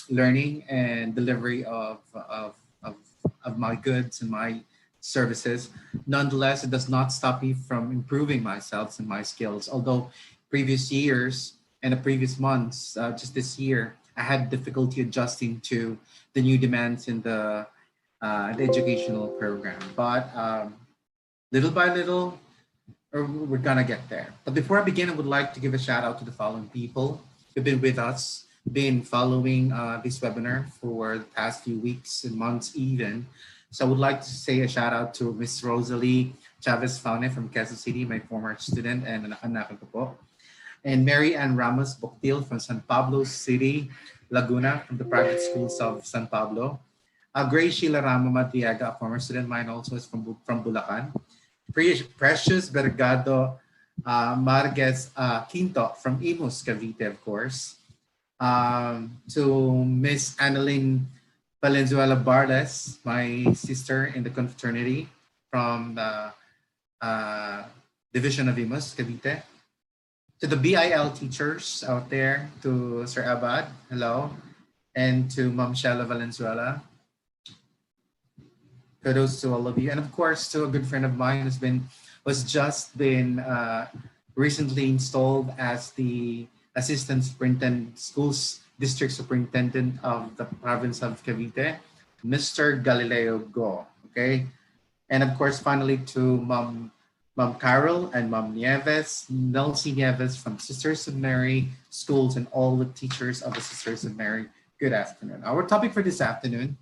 learning and delivery of, of my goods and my services. Nonetheless, it does not stop me from improving myself and my skills. Although previous years and the previous months, just this year, I had difficulty adjusting to the new demands in the educational program. But little by little, we're gonna get there. But before I begin, I would like to give a shout out to the following people who've been with us, been following this webinar for the past few weeks and months even. So I would like to say a shout out to Miss Rosalie Chavez Faune from Quezon City, my former student and anak ko po. And Mary Ann Ramos Boctil from San Pablo City, Laguna, from the private schools of San Pablo. Grace Sheila Rama Madriaga, a former student of mine, also is from Bulacan. Precious Vergado Marquez Quinto from Imus, Cavite, of course. To Miss Annalyn Valenzuela Barles, my sister in the confraternity from the Division of Imus, Cavite. To the BIL teachers out there, to Sir Abad, hello. And to Ma'am Shella Valenzuela. Kudos to all of you. And of course, to a good friend of mine was just been recently installed as the Assistant Superintendent, Schools District Superintendent of the province of Cavite, Mr. Galileo Go, okay? And of course, finally to Ma'am Carol and Ma'am Nieves, Nelsie Nieves from Sisters of Mary Schools and all the teachers of the Sisters of Mary, good afternoon. Our topic for this afternoon,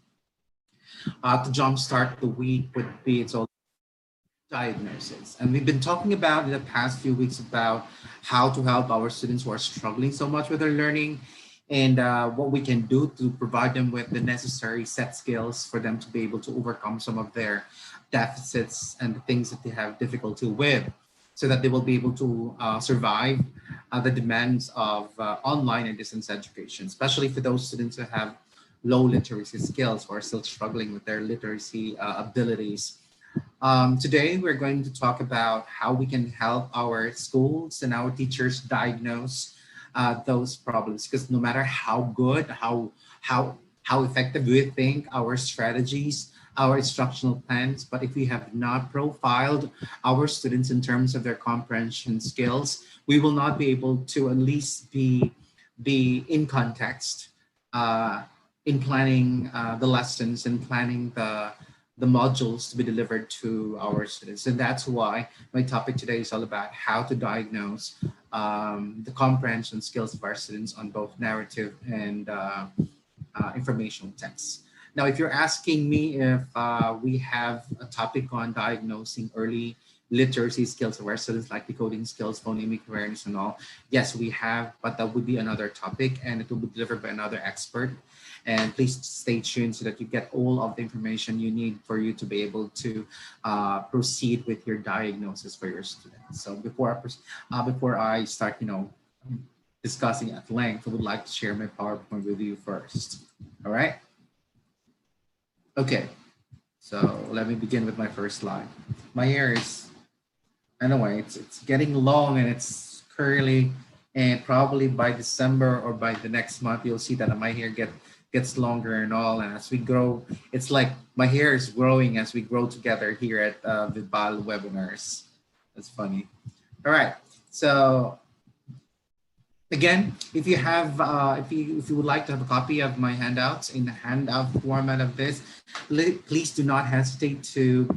to jumpstart the week, would be it's all diagnosis. And we've been talking about in the past few weeks about how to help our students who are struggling so much with their learning and what we can do to provide them with the necessary set skills for them to be able to overcome some of their deficits and the things that they have difficulty with so that they will be able to survive the demands of online and distance education, especially for those students who have low literacy skills or are still struggling with their literacy abilities. Today, we're going to talk about how we can help our schools and our teachers diagnose those problems. Because no matter how good, how effective we think our strategies, our instructional plans, but if we have not profiled our students in terms of their comprehension skills, we will not be able to at least be in context in planning the lessons and planning the modules to be delivered to our students. And that's why my topic today is all about how to diagnose the comprehension skills of our students on both narrative and informational texts. Now, if you're asking me if we have a topic on diagnosing early literacy skills of our students, like decoding skills, phonemic awareness and all, yes, we have, but that would be another topic and it will be delivered by another expert. And please stay tuned so that you get all of the information you need for you to be able to proceed with your diagnosis for your students. So before I start, discussing at length, I would like to share my PowerPoint with you first. All right. Okay. So let me begin with my first slide. My hair is, anyway, it's getting long and it's curly, and probably by December or by the next month, you'll see that my hair gets longer and all. And as we grow, it's like my hair is growing as we grow together here at VIBAL webinars. That's funny. All right. So again, if you have, if you would like to have a copy of my handouts in the handout format of this, please do not hesitate to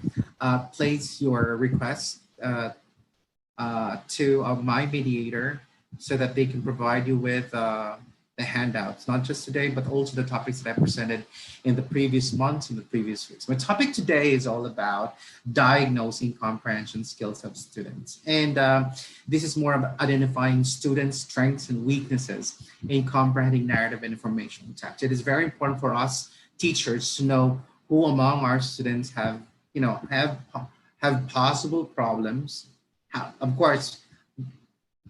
place your request to my mediator so that they can provide you with the handouts, not just today, but also the topics that I presented in the previous months and the previous weeks. My topic today is all about diagnosing comprehension skills of students. And this is more about identifying students' strengths and weaknesses in comprehending narrative and informational text. It is very important for us teachers to know who among our students have possible problems. Of course,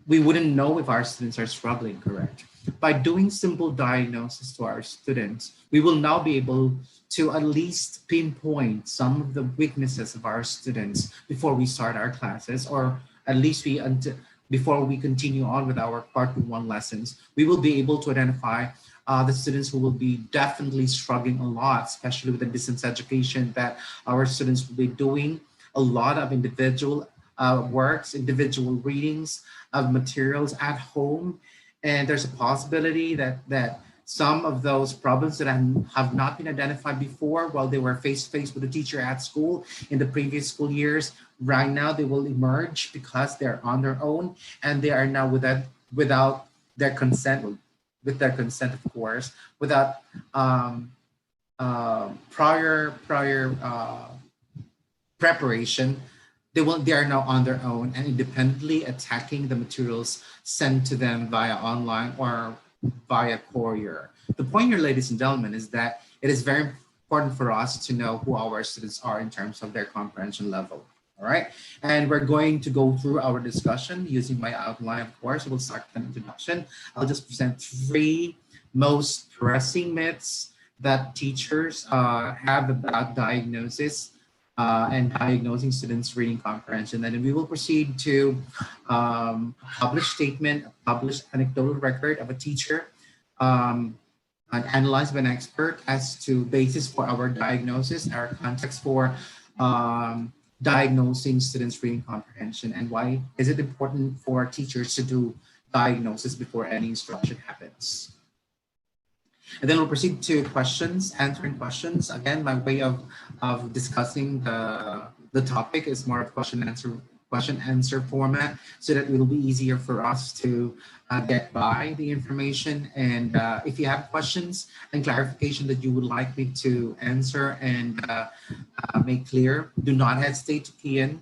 we wouldn't know if our students are struggling, correct? By doing simple diagnosis to our students, we will now be able to at least pinpoint some of the weaknesses of our students before we start our classes, or at least before we continue on with our part 1 lessons, we will be able to identify the students who will be definitely struggling a lot, especially with the distance education, that our students will be doing a lot of individual works, individual readings of materials at home. And there's a possibility that some of those problems that have not been identified before while they were face to face with the teacher at school in the previous school years, right now they will emerge because they're on their own, and they are now without their consent, with their consent, of course, without prior preparation. They are now on their own and independently attacking the materials sent to them via online or via courier. The point here, ladies and gentlemen, is that it is very important for us to know who our students are in terms of their comprehension level. All right, and we're going to go through our discussion using my outline. Of course, we'll start with an introduction. I'll just present 3 most pressing myths that teachers have about diagnosis and diagnosing students' reading comprehension. And then we will proceed to published statement, a published anecdotal record of a teacher, and analyzed by an expert as to basis for our diagnosis, our context for diagnosing students' reading comprehension, and why is it important for teachers to do diagnosis before any instruction happens. And then we'll proceed to questions, answering questions. Again, my way of discussing the topic is more of question answer format, so that it will be easier for us to get by the information. And if you have questions and clarification that you would like me to answer and make clear, do not hesitate to key in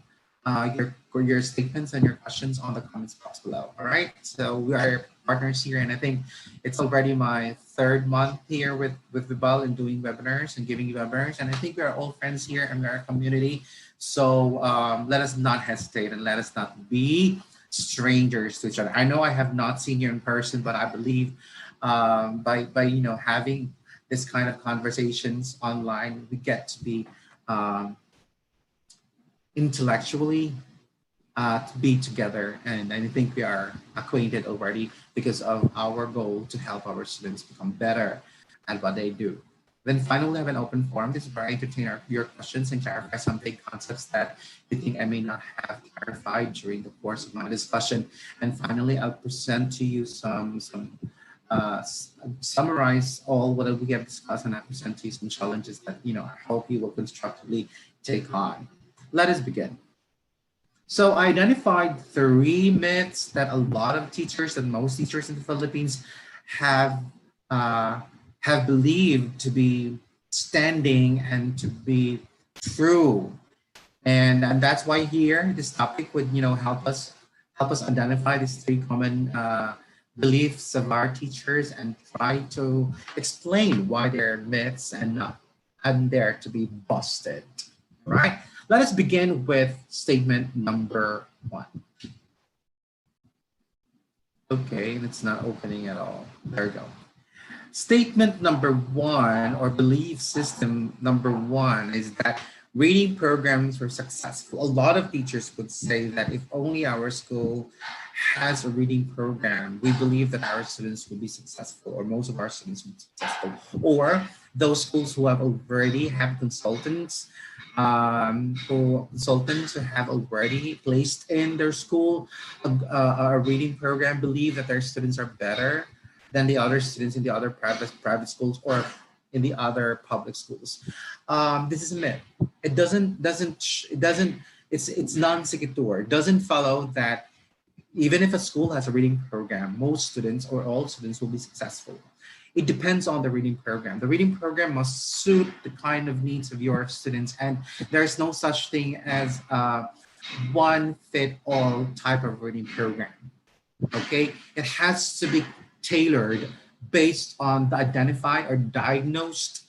your statements and your questions on the comments box below. All right, so we are partners here, and I think it's already my 3rd month here with VIBAL and doing webinars and giving webinars, and I think we are all friends here and we're a community. So let us not hesitate and let us not be strangers to each other. I know I have not seen you in person, but I believe by having this kind of conversations online, we get to be intellectually to be together, and I think we are acquainted already because of our goal to help our students become better at what they do. Then finally, I have an open forum. This is where I entertain your questions and clarify some big concepts that you think I may not have clarified during the course of my discussion. And finally, I'll present to you summarize all what we have discussed, and I'll present to you some challenges that I hope you will constructively take on. Let us begin. So I identified 3 myths that a lot of teachers and most teachers in the Philippines have believed to be standing and to be true, and that's why here this topic would help us identify these 3 common beliefs of our teachers and try to explain why they're myths and not there to be busted. All right. Let us begin with statement number 1. Okay, it's not opening at all. There we go. Statement number 1, or belief system number 1, is that reading programs were successful. A lot of teachers would say that if only our school has a reading program, we believe that our students will be successful, or most of our students will be successful. Or those schools who already have consultants who have already placed in their school a reading program believe that their students are better than the other students in the other private schools or in the other public schools. This is a myth. It's non sequitur. It doesn't follow that even if a school has a reading program, most students or all students will be successful. It depends on the reading program. The reading program must suit the kind of needs of your students, and there's no such thing as one fit all type of reading program. Okay, it has to be tailored based on the identified or diagnosed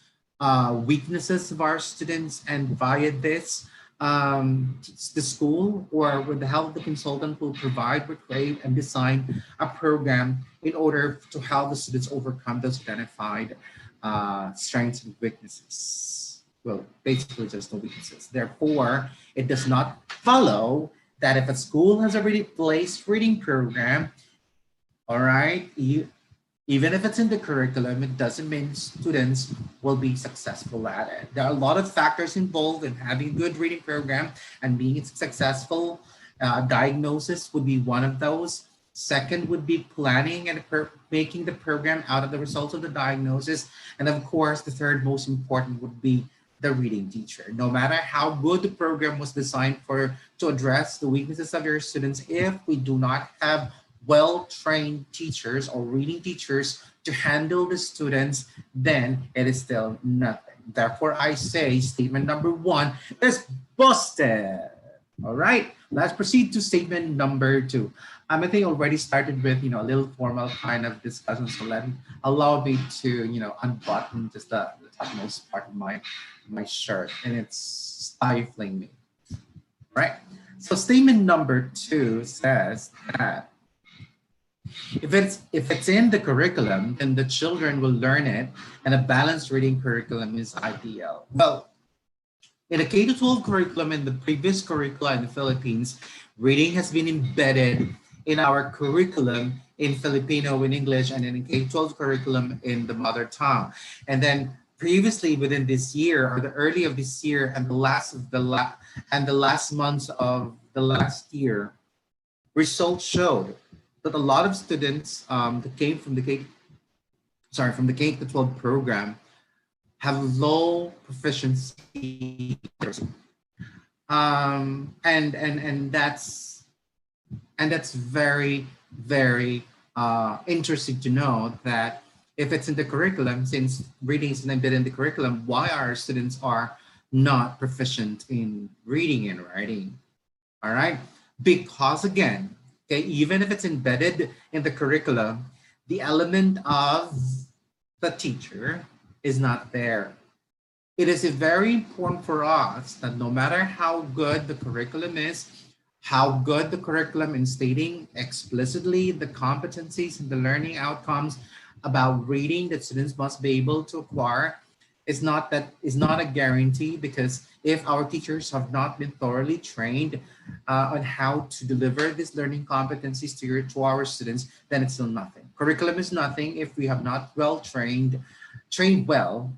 weaknesses of our students, and via this the school, or with the help of the consultant, will provide, create, and design a program in order to help the students overcome those identified strengths and weaknesses. Well, basically just no weaknesses. Therefore, it does not follow that if a school has already placed reading program, all right, even if it's in the curriculum, it doesn't mean students will be successful at it. There are a lot of factors involved in having a good reading program and being successful. Diagnosis would be one of those. Second would be planning and making the program out of the results of the diagnosis. And of course, the third most important would be the reading teacher. No matter how good the program was designed for to address the weaknesses of your students, if we do not have well-trained teachers or reading teachers to handle the students, then it is still nothing. Therefore, I say statement number one is busted. All right, let's proceed to statement number two. I think already started with a little formal kind of discussion, so allow me to unbutton just the topmost part of my shirt, and it's stifling me. Right. So statement number two says that if it's in the curriculum, then the children will learn it, and a balanced reading curriculum is ideal. Well, in a K-12 curriculum, in the previous curricula in the Philippines, reading has been embedded in our curriculum in Filipino, in English, and in a K-12 curriculum in the mother tongue. And then previously within this year, or the early of this year, and the last months of the last year, results showed that a lot of students that came from the K-12 program have low proficiency, and that's very, very interesting to know that if it's in the curriculum, since reading is embedded in the curriculum, why our students are not proficient in reading and writing. All right, because again, okay, even if it's embedded in the curriculum, the element of the teacher is not there. It is very important for us that no matter how good the curriculum is, how good the curriculum in stating explicitly the competencies and the learning outcomes about reading that students must be able to acquire, is not a guarantee, because if our teachers have not been thoroughly trained on how to deliver these learning competencies to our students, then it's still nothing. Curriculum is nothing if we have not trained well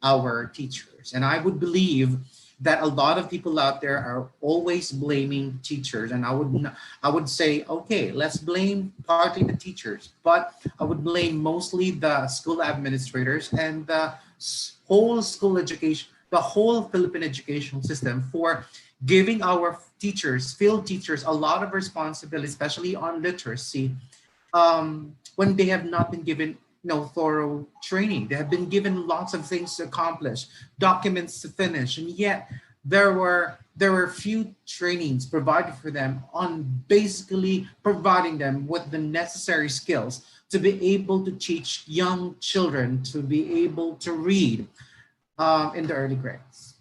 our teachers. And I would believe that a lot of people out there are always blaming teachers, and I would say, okay, let's blame partly the teachers, but I would blame mostly the school administrators and the whole school education, the whole Philippine educational system, for giving our teachers, field teachers, a lot of responsibility, especially on literacy, when they have not been given thorough training. They have been given lots of things to accomplish, documents to finish, and yet there were few trainings provided for them on basically providing them with the necessary skills to be able to teach young children to be able to read in the early grades.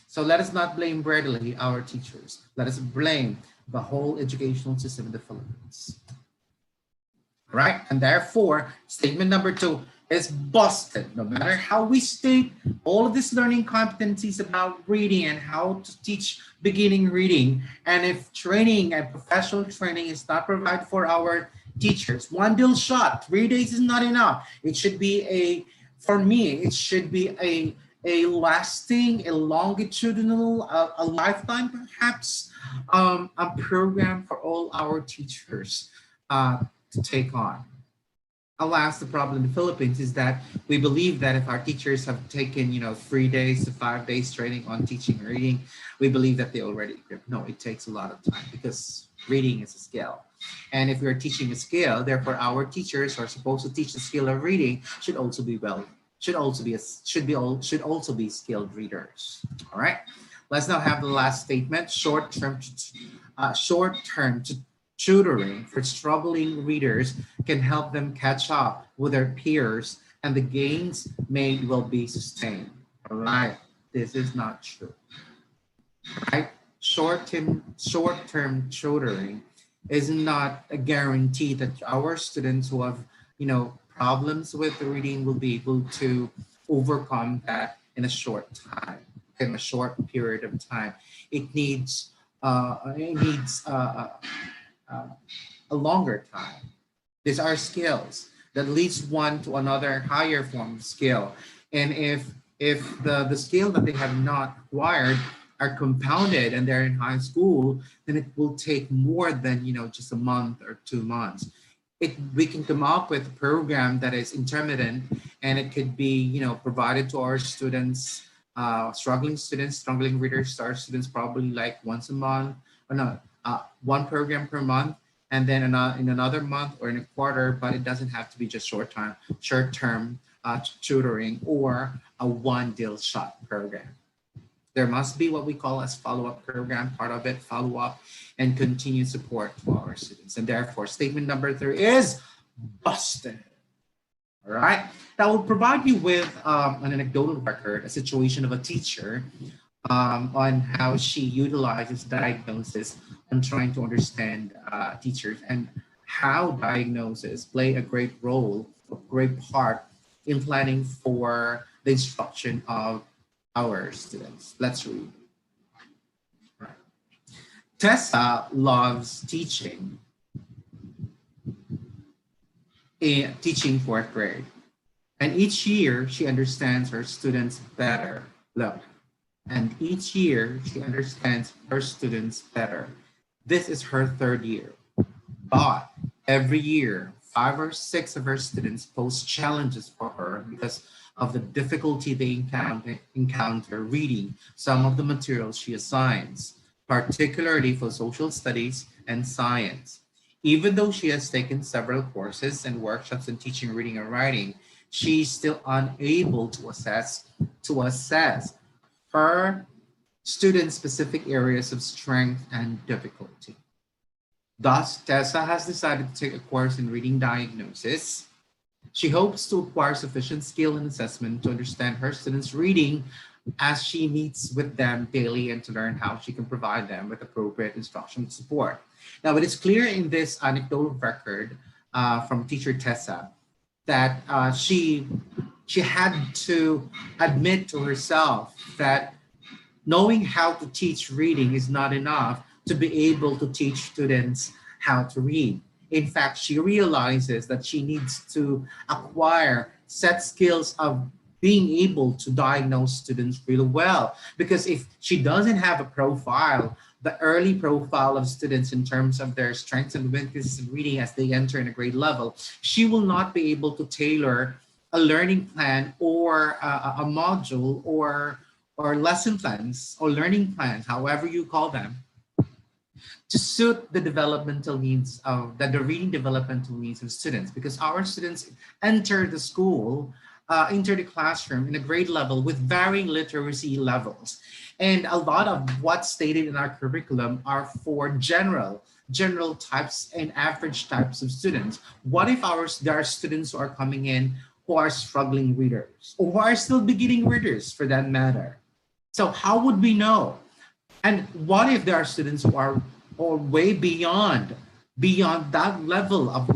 So let us not blame readily our teachers. Let us blame the whole educational system in the Philippines. Right? And therefore, statement number two is busted. No matter how we state all of these learning competencies about reading and how to teach beginning reading, and if training and professional training is not provided for our teachers, one deal shot, 3 days is not enough. It should be for me, it should be a lasting, a longitudinal, a lifetime perhaps, a program for all our teachers to take on. Alas, the problem in the Philippines is that we believe that if our teachers have taken 3 days to 5 days training on teaching reading, we believe that they already equipped. No, it takes a lot of time, because reading is a skill. And if we're teaching a skill, therefore our teachers who are supposed to teach the skill of reading should also be skilled readers. All right. Let's now have the last statement. Short-term tutoring for struggling readers can help them catch up with their peers, and the gains made will be sustained. All right, this is not true. Right? Short-term tutoring is not a guarantee that our students who have, problems with reading will be able to overcome that in a short time, in a short period of time. It needs it needs a longer time. These are skills that leads one to another higher form of skill. And if the skill that they have not acquired are compounded and they're in high school, then it will take more than just a month or 2 months. We can come up with a program that is intermittent, and it could be provided to our students, struggling readers, our students, probably like once a month, or no, one program per month, and then in another month or in a quarter. But it doesn't have to be just short term tutoring or a one deal shot program. There must be what we call as follow-up program, part of it, follow-up and continued support to our students. And therefore, statement number 3 is busted. All right. That will provide you with an anecdotal record, a situation of a teacher on how she utilizes diagnosis on trying to understand teachers, and how diagnosis play a great role, a great part in planning for the instruction of our students. Let's read. Right. Tessa loves teaching fourth grade. And each year she understands her students better. Look, and each year she understands her students better. This is her 3rd year. But every year, 5 or 6 of her students pose challenges for her because of the difficulty they encounter reading some of the materials she assigns, particularly for social studies and science. Even though she has taken several courses and workshops in teaching reading and writing, she's still unable to assess her students' specific areas of strength and difficulty. Thus, Tessa has decided to take a course in reading diagnosis. She hopes to acquire sufficient skill and assessment to understand her students' reading as she meets with them daily, and to learn how she can provide them with appropriate instruction and support. Now, it is clear in this anecdotal record from teacher Tessa that she had to admit to herself that knowing how to teach reading is not enough to be able to teach students how to read. In fact, she realizes that she needs to acquire set skills of being able to diagnose students really well. Because if she doesn't have a profile, the early profile of students in terms of their strengths and weaknesses in reading as they enter in a grade level, she will not be able to tailor a learning plan or a module or lesson plans or learning plans, however you call them, to suit the developmental needs of the reading developmental needs of students. Because our students enter the school, enter the classroom in a grade level with varying literacy levels. And a lot of what's stated in our curriculum are for general types and average types of students. What if there are students who are coming in who are struggling readers, or who are still beginning readers for that matter? So how would we know? And what if there are students who are way beyond that level of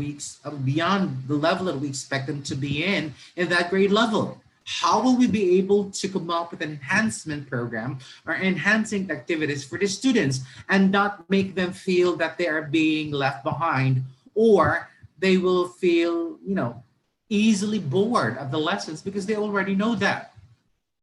beyond the level that we expect them to be in that grade level? How will we be able to come up with an enhancement program or enhancing activities for the students and not make them feel that they are being left behind, or they will feel, easily bored of the lessons because they already know that?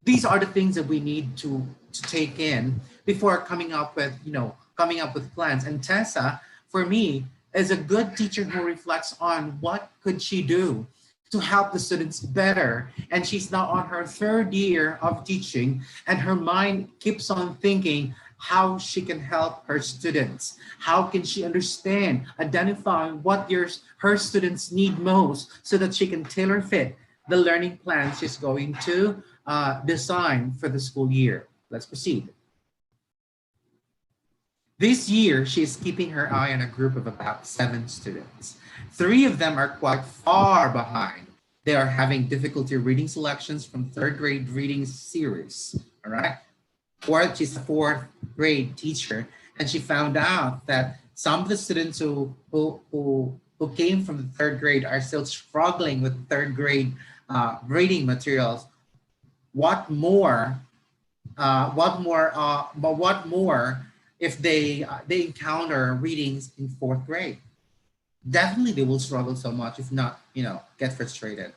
These are the things that we need to take in before coming up with plans. And Tessa, for me, is a good teacher who reflects on what could she do to help the students better. And she's now on her 3rd year of teaching, and her mind keeps on thinking how she can help her students. How can she understand, identify what her students need most, so that she can tailor fit the learning plan she's going to design for the school year. Let's proceed. This year, she is keeping her eye on a group of about 7 students. 3 of them are quite far behind. They are having difficulty reading selections from 3rd grade reading series. All right. She's a 4th grade teacher, and she found out that some of the students who came from the 3rd grade are still struggling with 3rd grade reading materials. What more if they encounter readings in fourth grade. Definitely they will struggle so much, if not, get frustrated.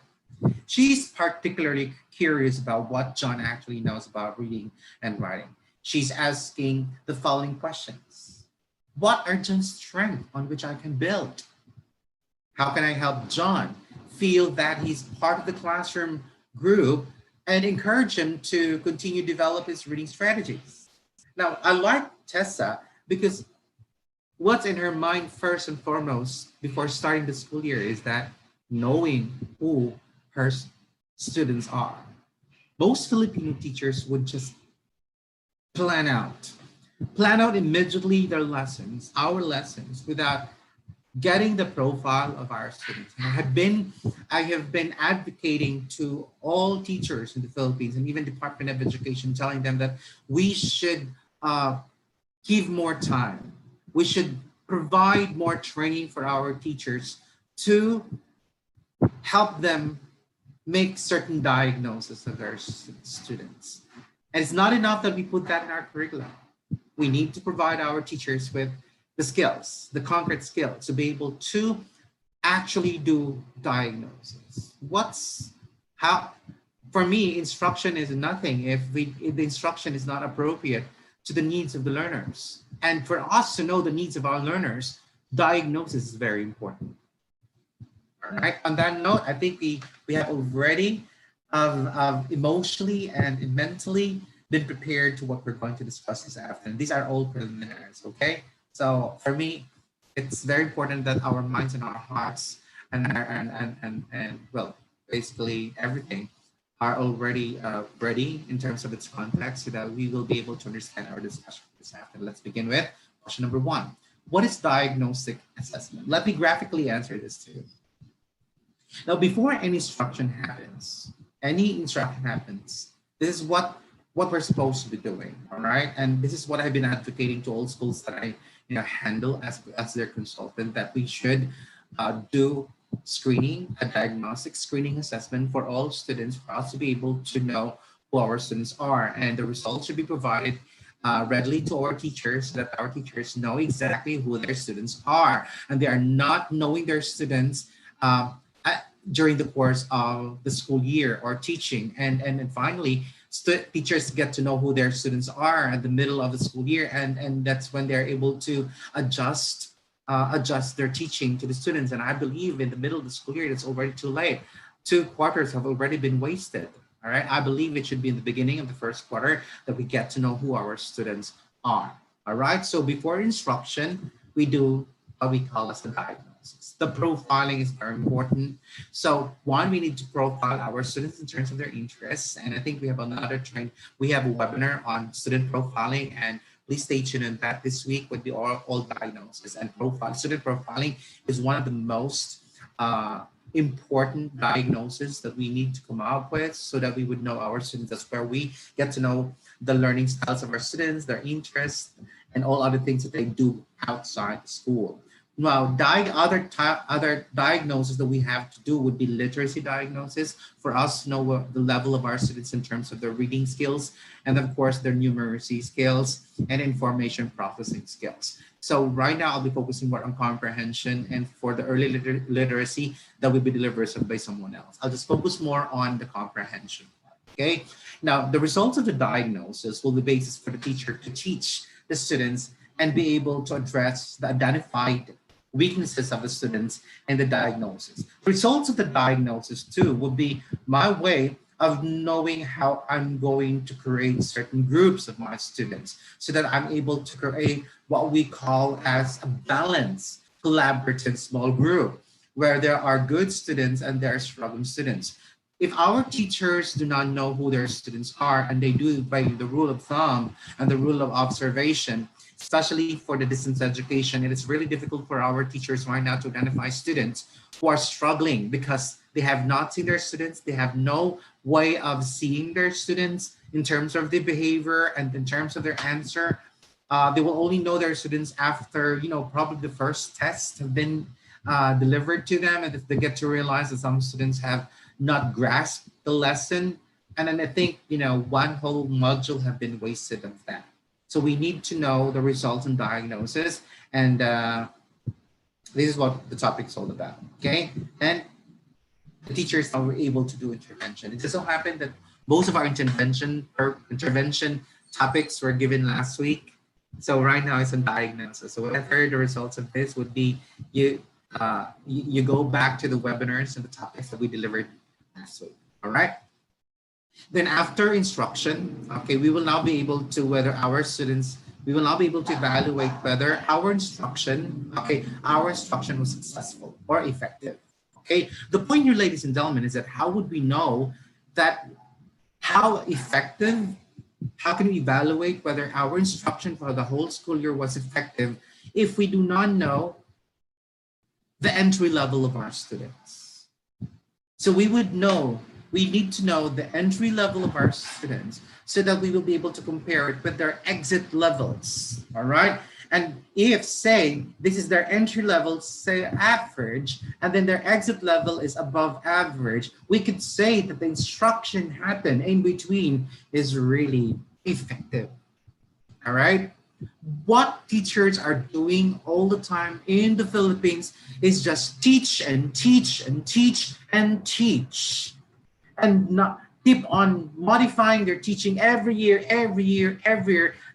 She's particularly curious about what John actually knows about reading and writing. She's asking the following questions. What are John's strengths on which I can build? How can I help John feel that he's part of the classroom group and encourage him to continue to develop his reading strategies? Now, I like Tessa because what's in her mind first and foremost before starting the school year is that knowing who her students are. Most Filipino teachers would just plan out, plan out immediately their lessons, our lessons, without getting the profile of our students. And I have been advocating to all teachers in the Philippines and even Department of Education, telling them that we should give more time. We should provide more training for our teachers to help them make certain diagnoses of their students. And it's not enough that we put that in our curriculum. We need to provide our teachers with the skills, the concrete skills to be able to actually do diagnosis. For me, instruction is nothing if the instruction is not appropriate to the needs of the learners. And for us to know the needs of our learners, diagnosis is very important. All right. On that note, I think we have already emotionally and mentally been prepared to what we're going to discuss this afternoon. These are all preliminaries. Okay. So for me, it's very important that our minds and our hearts and well, basically everything are already ready in terms of its context so that we will be able to understand our discussion this afternoon. Let's begin with question number 1. What is diagnostic assessment? Let me graphically answer this too. Now, before any instruction happens, this is what we're supposed to be doing, all right? And this is what I've been advocating to all schools that I handle as their consultant, that we should do screening, a diagnostic screening assessment for all students, for us to be able to know who our students are. And the results should be provided readily to our teachers so that our teachers know exactly who their students are. And they are not knowing their students during the course of the school year or teaching. And finally, teachers get to know who their students are at the middle of the school year. And that's when they're able to adjust their teaching to the students. And I believe in the middle of the school year, it's already too late. 2 quarters have already been wasted. All right. I believe it should be in the beginning of the first quarter that we get to know who our students are. All right. So before instruction, we do what we call as the diagnosis. The profiling is very important. So 1, we need to profile our students in terms of their interests. And I think we have we have a webinar on student profiling, and please stay tuned on that this week with the all diagnosis and profile. Student profiling is one of the most important diagnoses that we need to come up with so that we would know our students. That's where we get to know the learning styles of our students, their interests, and all other things that they do outside school. Now, other diagnoses that we have to do would be literacy diagnosis, for us to know the level of our students in terms of their reading skills, and of course their numeracy skills and information processing skills. So right now I'll be focusing more on comprehension, and for the early literacy that will be delivered by someone else. I'll just focus more on the comprehension. Okay. Now, the results of the diagnosis will be the basis for the teacher to teach the students and be able to address the identified weaknesses of the students and the diagnosis. Results of the diagnosis too would be my way of knowing how I'm going to create certain groups of my students so that I'm able to create what we call as a balanced, collaborative small group where there are good students and there are struggling students. If our teachers do not know who their students are and they do it by the rule of thumb and the rule of observation, especially for the distance education, it is really difficult for our teachers right now to identify students who are struggling because they have not seen their students. They have no way of seeing their students in terms of their behavior and in terms of their answer. They will only know their students after, probably the first tests have been delivered to them, and if they get to realize that some students have not grasped the lesson. And then I think, one whole module have been wasted of that. So we need to know the results and diagnosis, and this is what the topic is all about, okay? And the teachers are able to do intervention. It just so happened that most of our intervention topics were given last week. So right now it's on diagnosis. So whatever the results of this would be, you go back to the webinars and the topics that we delivered last week. All right. Then after instruction, okay, we will now be able to we will now be able to evaluate whether our instruction was successful or effective. Okay, the point here, ladies and gentlemen, is that how would we know that how effective, how can we evaluate whether our instruction for the whole school year was effective if we do not know the entry level of our students? So we need to know the entry level of our students so that we will be able to compare it with their exit levels, all right? And if, say, this is their entry level, say average, and then their exit level is above average, we could say that the instruction happened in between is really effective, all right? What teachers are doing all the time in the Philippines is just teach and teach and teach and teach, and not keep on modifying their teaching every year,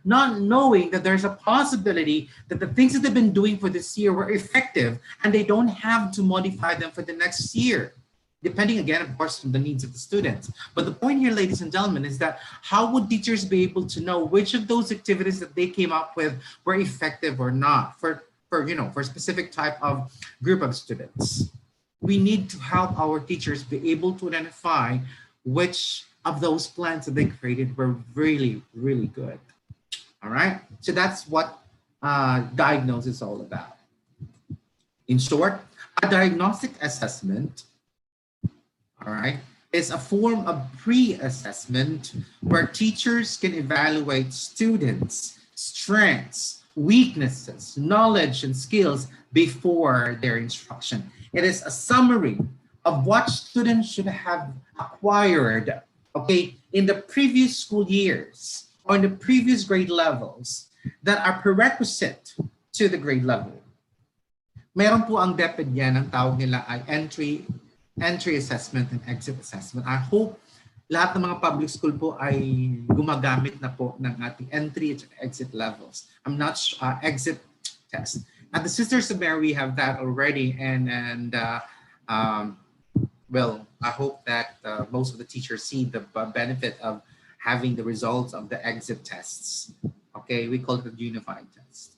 not knowing that there's a possibility that the things that they've been doing for this year were effective and they don't have to modify them for the next year, depending again, of course, on the needs of the students. But the point here, ladies and gentlemen, is that how would teachers be able to know which of those activities that they came up with were effective or not for a specific type of group of students? We need to help our teachers be able to identify which of those plans that they created were really, really good. All right, so that's what diagnosis is all about. In short, a diagnostic assessment, all right, is a form of pre-assessment where teachers can evaluate students' strengths, weaknesses, knowledge, and skills before their instruction. It is a summary of what students should have acquired, okay, in the previous school years or in the previous grade levels that are prerequisite to the grade level. Meron po ang DepEd yan, ang tawag nila ay entry assessment and exit assessment. I hope lahat ng mga public school po ay gumagamit na po ng ating entry and exit levels. I'm not exit test. At the Sisters of Mary, we have that already, and well, I hope that most of the teachers see the benefit of having the results of the exit tests. Okay, we call it the unified test.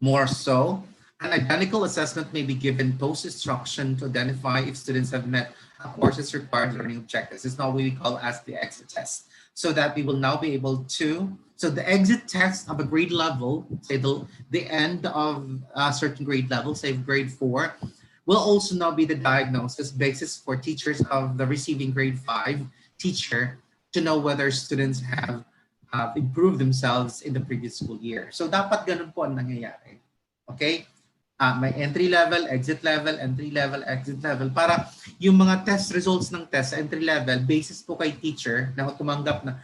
More so, an identical assessment may be given post-instruction to identify if students have met a course's required learning objectives. It's not what we call as the exit test. So that we will now be able to, so the exit test of a grade level, say the end of a certain grade level, say grade 4, will also now be the diagnosis basis for teachers of the receiving grade 5 teacher to know whether students have improved themselves in the previous school year. So dapat ganun po ang nangyayari. Okay? May entry level, exit level, entry level, exit level. Para yung mga test results ng test sa entry level, basis po kay teacher na tumanggap na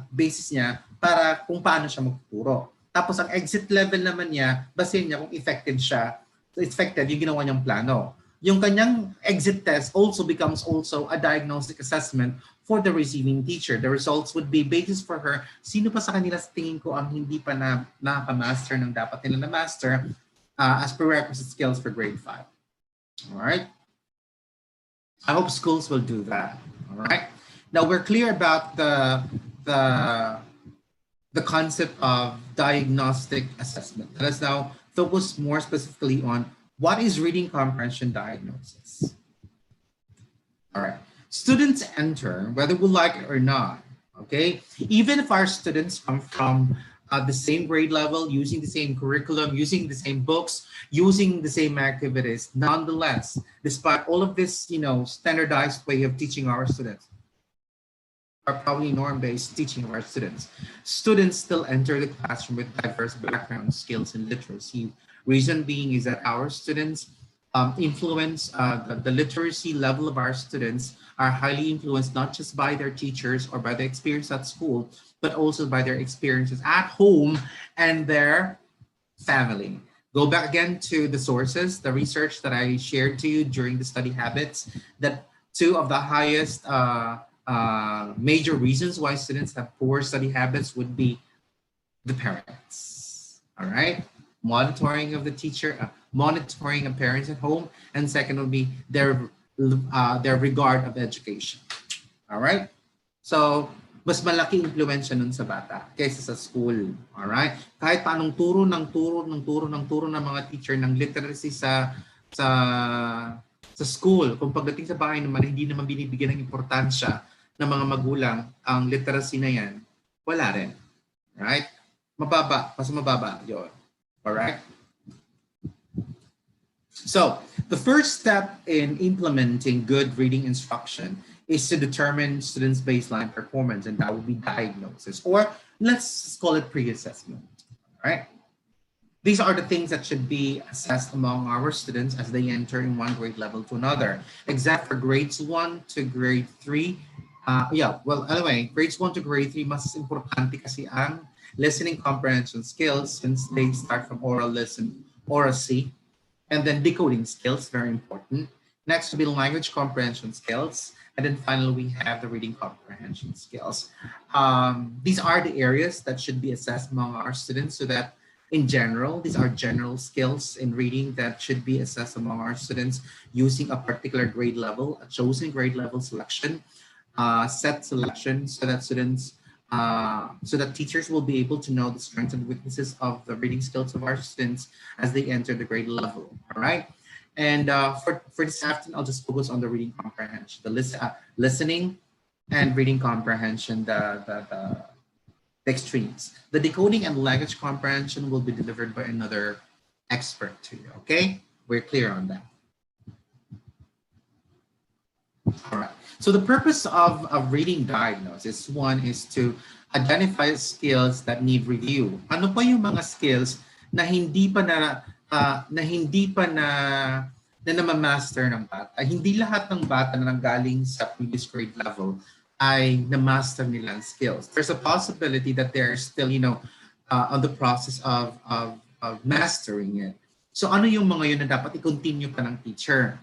basis niya para kung paano siya magtuturo. Tapos ang exit level naman niya, basehin niya kung effective siya. So effective yung ginawa niyang plano. Yung kanyang exit test also becomes also a diagnostic assessment for the receiving teacher. The results would be basis for her. Sino pa sa kanila sa tingin ko ang hindi pa na nakamaster ng dapat nila na master as prerequisite skills for grade 5. All right. I hope schools will do that. All right. Now we're clear about the concept of diagnostic assessment. Let us now focus more specifically on what is reading comprehension diagnosis. All right. Students enter whether we like it or not. Okay. Even if our students come from the same grade level, using the same curriculum, using the same books, using the same activities. Nonetheless, despite all of this, standardized way of teaching our students, are probably norm-based teaching of our students, students still enter the classroom with diverse backgrounds, skills, and literacy. Reason being is that our students influence, the literacy level of our students are highly influenced not just by their teachers or by the experience at school, but also by their experiences at home and their family. Go back again to the sources, the research that I shared to you during the study habits, that two of the highest major reasons why students have poor study habits would be the parents. All right, monitoring of the teacher, monitoring of parents at home, and second would be their regard of education. All right, so mas malaki impluwensya nun sa bata kaysa sa school. All right, kahit paanong turo ng mga teacher ng literacy sa school, kung pagdating sa bahay naman hindi naman binibigyan ng importansya ng mga magulang ang literacy na yan, wala rin. Right? Mababa, mas mababa yun. Alright? So, the first step in implementing good reading instruction is to determine students' baseline performance, and that would be diagnosis, or let's call it pre-assessment. Alright? These are the things that should be assessed among our students as they enter in one grade level to another, except for grades 1 to grade 3. Grades 1 to grade 3, mas importante kasi ang listening comprehension skills, since they start from oral listen, oracy, and then decoding skills, very important. Next will be language comprehension skills, and then finally we have the reading comprehension skills. These are the areas that should be assessed among our students, so that in general, these are general skills in reading that should be assessed among our students using a particular grade level, a chosen grade level selection, set selection, so that students so that teachers will be able to know the strengths and weaknesses of the reading skills of our students as they enter the grade level. All right. And for this afternoon, I'll just focus on the reading comprehension, the listening and reading comprehension, the extremes. The decoding and language comprehension will be delivered by another expert to you. Okay, we're clear on that. All right. So the purpose of reading diagnosis, one is to identify skills that need review. Ano pa yung mga skills na hindi pa na-master ng bata? Hindi lahat ng bata na nanggaling sa previous grade level ay na-master nilang skills. There's a possibility that they're still, on the process of mastering it. So ano yung mga yun na dapat i-continue pa ng teacher?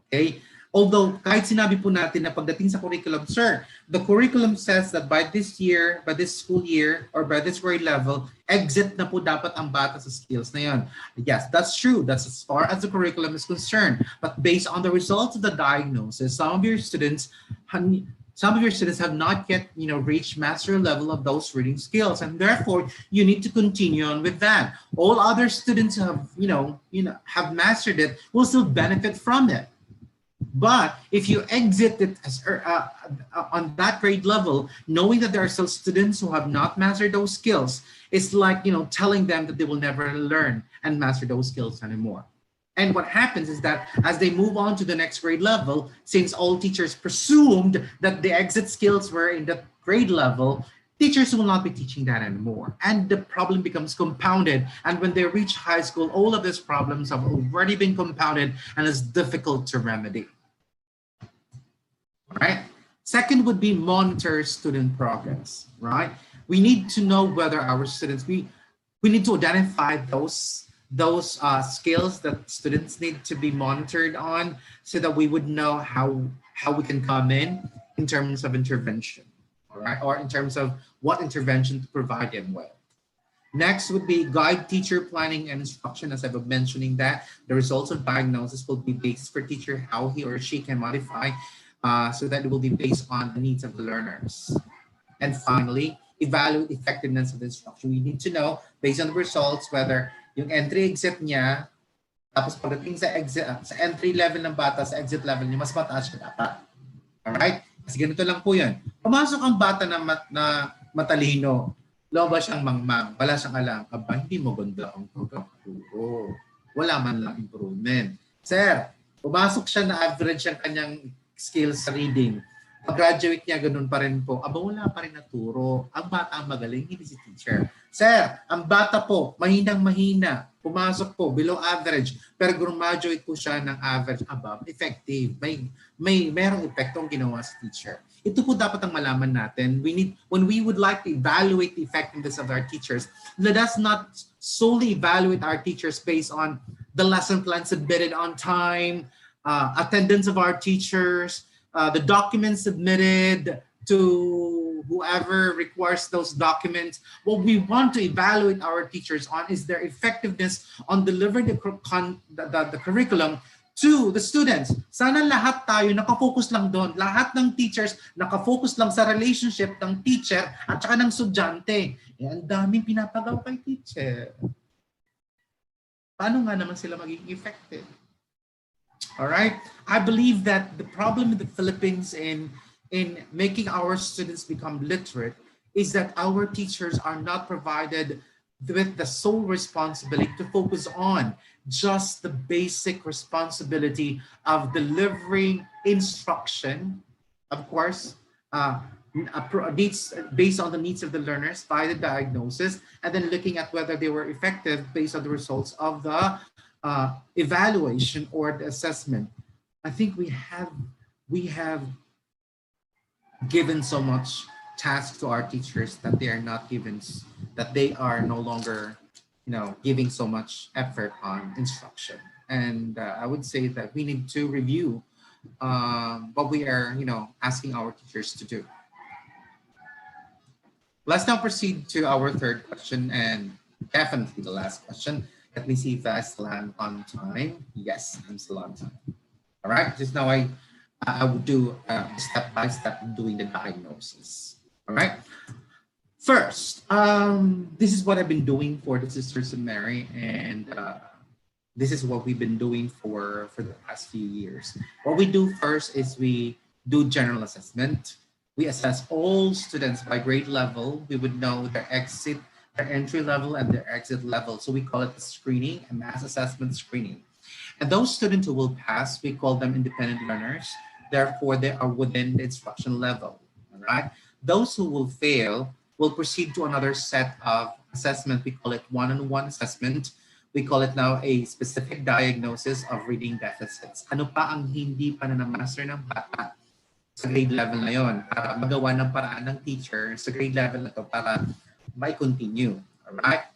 Okay? Although, kahit sinabi po natin na pagdating sa curriculum, sir, the curriculum says that by this year, by this school year, or by this grade level, exit na po dapat ang bata sa skills na yun. Yes, that's true. That's as far as the curriculum is concerned. But based on the results of the diagnosis, some of your students have not yet, reached master level of those reading skills, and therefore you need to continue on with that. All other students who have, have mastered it will still benefit from it. But if you exit it on that grade level, knowing that there are still students who have not mastered those skills, it's like, telling them that they will never learn and master those skills anymore. And what happens is that as they move on to the next grade level, since all teachers presumed that the exit skills were in that grade level, teachers will not be teaching that anymore. And the problem becomes compounded. And when they reach high school, all of these problems have already been compounded and it's difficult to remedy. Right? Second would be monitor student progress, right? We need to know whether our students, we need to identify those skills that students need to be monitored on, so that we would know how we can come in terms of intervention, all right? Or in terms of what intervention to provide them with. Next would be guide teacher planning and instruction. As I've been mentioning, that the results of diagnosis will be based for teacher how he or she can modify, so that it will be based on the needs of the learners. And finally, evaluate effectiveness of the instruction. We need to know, based on the results, whether yung entry-exit niya, tapos pagdating sa entry level ng bata, sa exit level niya, mas mataas siya dapat. Alright? Kasi ganito lang po yan. Pumasok ang bata na matalino, loba siyang mangmang, wala siyang alam, aba, hindi mo ganda ang pagkakuro. Wala man lang improvement. Sir, pumasok siya na average ang kanyang skills sa reading. Pag-graduate niya, ganun pa rin po. Aba, wala pa rin naturo. Ang bata ang magaling, hindi si teacher. Sir, ang bata po, mahinang-mahina. Pumasok po, below average. Pero graduate po siya ng average above. Effective. Merong epekto ang ginawa sa teacher. Ito po dapat ang malaman natin. When we would like to evaluate the effectiveness of our teachers, let us not solely evaluate our teachers based on the lesson plan submitted on time, attendance of our teachers, the documents submitted to whoever requires those documents. What we want to evaluate our teachers on is their effectiveness on delivering the curriculum to the students. Sana lahat tayo nakafocus lang doon. Lahat ng teachers nakafocus lang sa relationship ng teacher at saka ng estudyante. Ang daming pinapagaw kay teacher. Paano nga naman sila magiging effective? All right. I believe that the problem in the Philippines in making our students become literate is that our teachers are not provided with the sole responsibility to focus on just the basic responsibility of delivering instruction, of course, needs based on the needs of the learners by the diagnosis, and then looking at whether they were effective based on the results of the evaluation or the assessment. I think we have given so much task to our teachers that they are not given, that they are no longer, giving so much effort on instruction. And I would say that we need to review what we are, asking our teachers to do. Let's now proceed to our third question, and definitely the last question. Let me see if I still am on time. Yes, I'm still on time. All right, just now I would do step by step doing the diagnosis. All right. First, this is what I've been doing for the Sisters of Mary, and this is what we've been doing for the past few years. What we do first is we do general assessment. We assess all students by grade level. We would know their entry level and their exit level. So we call it the screening, a mass assessment screening. And those students who will pass, we call them independent learners. Therefore, they are within the instruction level. All right. Those who will fail will proceed to another set of assessment. We call it one-on-one assessment. We call it now a specific diagnosis of reading deficits. Ano pa ang hindi pa na-master ng bata sa grade level na yon para magawa ng paraan ng teacher sa grade level na to para may continue. All right?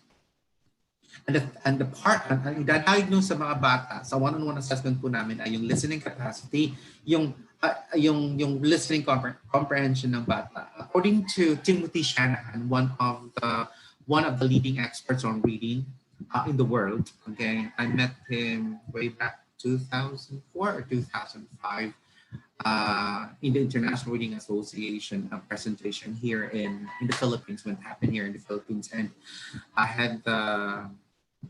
And the part ang i-diagnose sa mga bata sa one-on-one assessment po namin ay yung listening capacity, yung listening comprehension ng bata. According to Timothy Shanahan, one of the leading experts on reading in the world. Okay, I met him way back 2004 or 2005 in the International Reading Association presentation here in the Philippines, when it happened here in the Philippines, and I had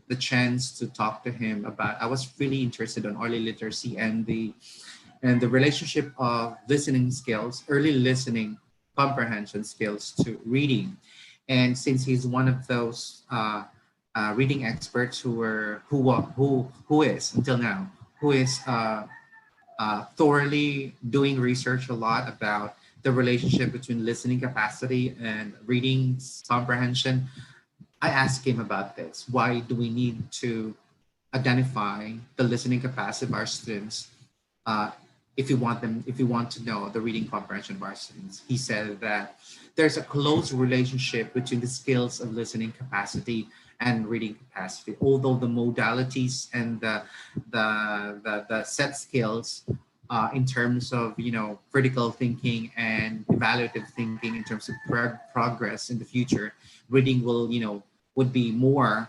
the chance to talk to him about. I was really interested on early literacy and the relationship of listening skills, early listening comprehension skills to reading. And since he's one of those reading experts who is until now, who is thoroughly doing research a lot about the relationship between listening capacity and reading comprehension, I asked him about this. Why do we need to identify the listening capacity of our students if you want to know the reading comprehension of our students? He said that there's a close relationship between the skills of listening capacity and reading capacity, although the modalities and the set skills in terms of critical thinking and evaluative thinking in terms of progress in the future, reading would be more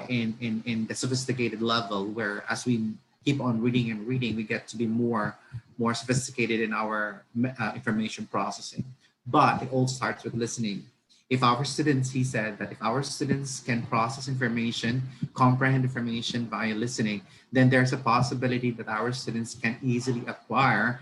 in the sophisticated level, where as we keep on reading and reading, we get to be more sophisticated in our information processing. But it all starts with listening. If our students, he said that if our students can process information, comprehend information via listening, then there's a possibility that our students can easily acquire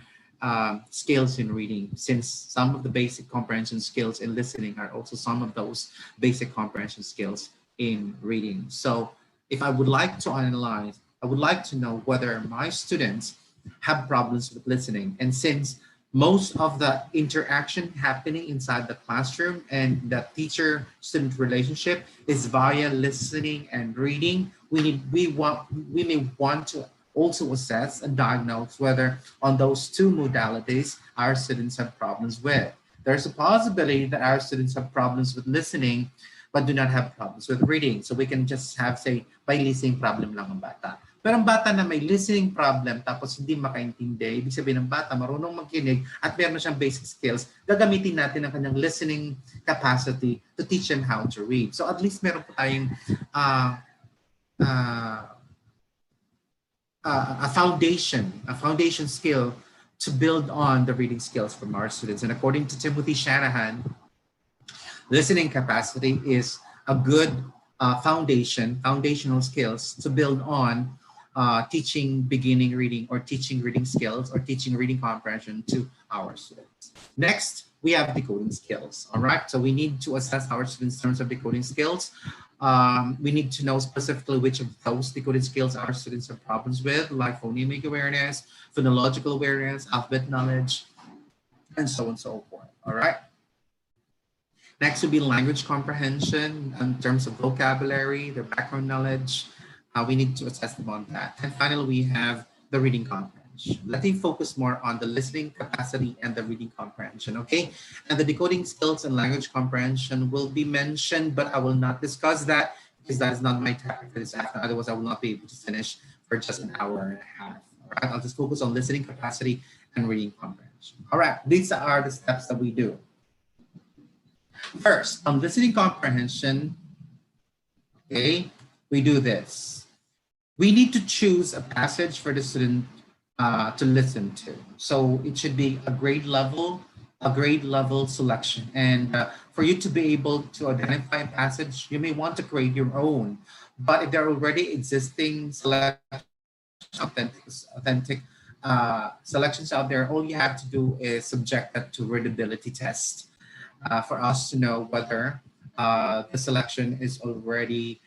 skills in reading, since some of the basic comprehension skills in listening are also some of those basic comprehension skills in reading. So if I would like to analyze, I would like to know whether my students have problems with listening. And since most of the interaction happening inside the classroom and the teacher-student relationship is via listening and reading. We may want to also assess and diagnose whether on those two modalities our students have problems with. There's a possibility that our students have problems with listening but do not have problems with reading. So we can just have, say, by listening problem lang ang bata. Pero ang bata na may listening problem tapos hindi makaintindi, ibig sabihin ng bata marunong magkinig at meron siyang basic skills, gagamitin natin ang kanyang listening capacity to teach him how to read. So at least meron po tayong a foundation skill to build on the reading skills from our students. And according to Timothy Shanahan, listening capacity is a good foundational skills to build on teaching beginning reading or teaching reading skills or teaching reading comprehension to our students. Next, we have decoding skills. All right, so we need to assess our students in terms of decoding skills. We need to know specifically which of those decoding skills our students have problems with, like phonemic awareness, phonological awareness, alphabet knowledge, and so on and so forth. All right. Next would be language comprehension in terms of vocabulary, their background knowledge. We need to assess them on that. And finally, we have the reading comprehension. Let me focus more on the listening capacity and the reading comprehension, okay? And the decoding skills and language comprehension will be mentioned, but I will not discuss that because that is not my topic for this afternoon. Otherwise, I will not be able to finish for just an hour and a half. All right, I'll just focus on listening capacity and reading comprehension. All right, these are the steps that we do. First, on listening comprehension, okay, we do this. We need to choose a passage for the student to listen to. So it should be a grade level selection. And for you to be able to identify a passage, you may want to create your own. But if there are already existing authentic selections out there, all you have to do is subject that to readability test for us to know whether the selection is already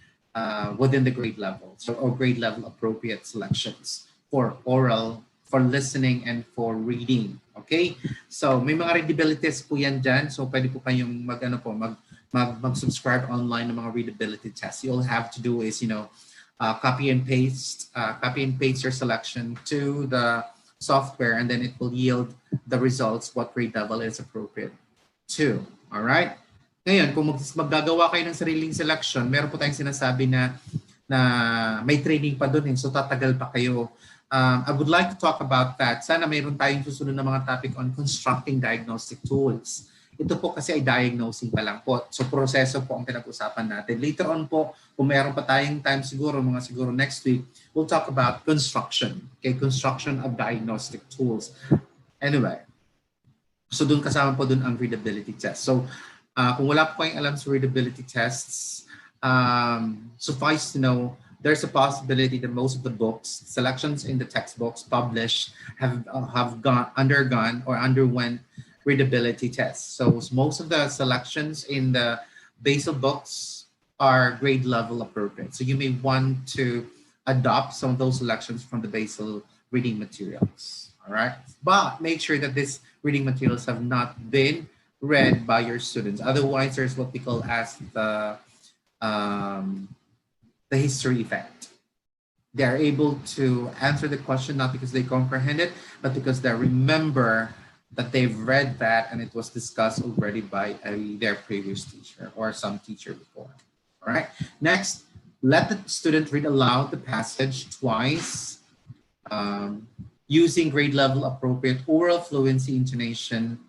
within the grade level, or grade level appropriate selections for oral, for listening, and for reading. Okay? So may mga readability tests po yan dyan. So pwede po kayong mag-subscribe online ng mga readability tests. All you have to do is, copy and paste your selection to the software, and then it will yield the results what grade level is appropriate to. All right? Ngayon, kung maggagawa kayo ng sariling selection, meron po tayong sinasabi na may training pa dun so tatagal pa kayo. I would like to talk about that. Sana mayroon tayong susunod na mga topic on constructing diagnostic tools. Ito po kasi ay diagnosing pa lang po. So proseso po ang pinag-usapan natin. Later on po, kung meron pa tayong time siguro next week, we'll talk about construction. Okay, construction of diagnostic tools. Anyway, so dun kasama po dun ang readability test. So kung wala po kayong alam sa readability tests, suffice to know, there's a possibility that most of the books, selections in the textbooks published have underwent readability tests. So most of the selections in the basal books are grade level appropriate. So you may want to adopt some of those selections from the basal reading materials. All right, but make sure that these reading materials have not been read by your students. Otherwise, there's what we call as the history effect. They are able to answer the question not because they comprehend it, but because they remember that they've read that and it was discussed already by their previous teacher or some teacher before. All right. Next, let the student read aloud the passage twice using grade level appropriate oral fluency, intonation,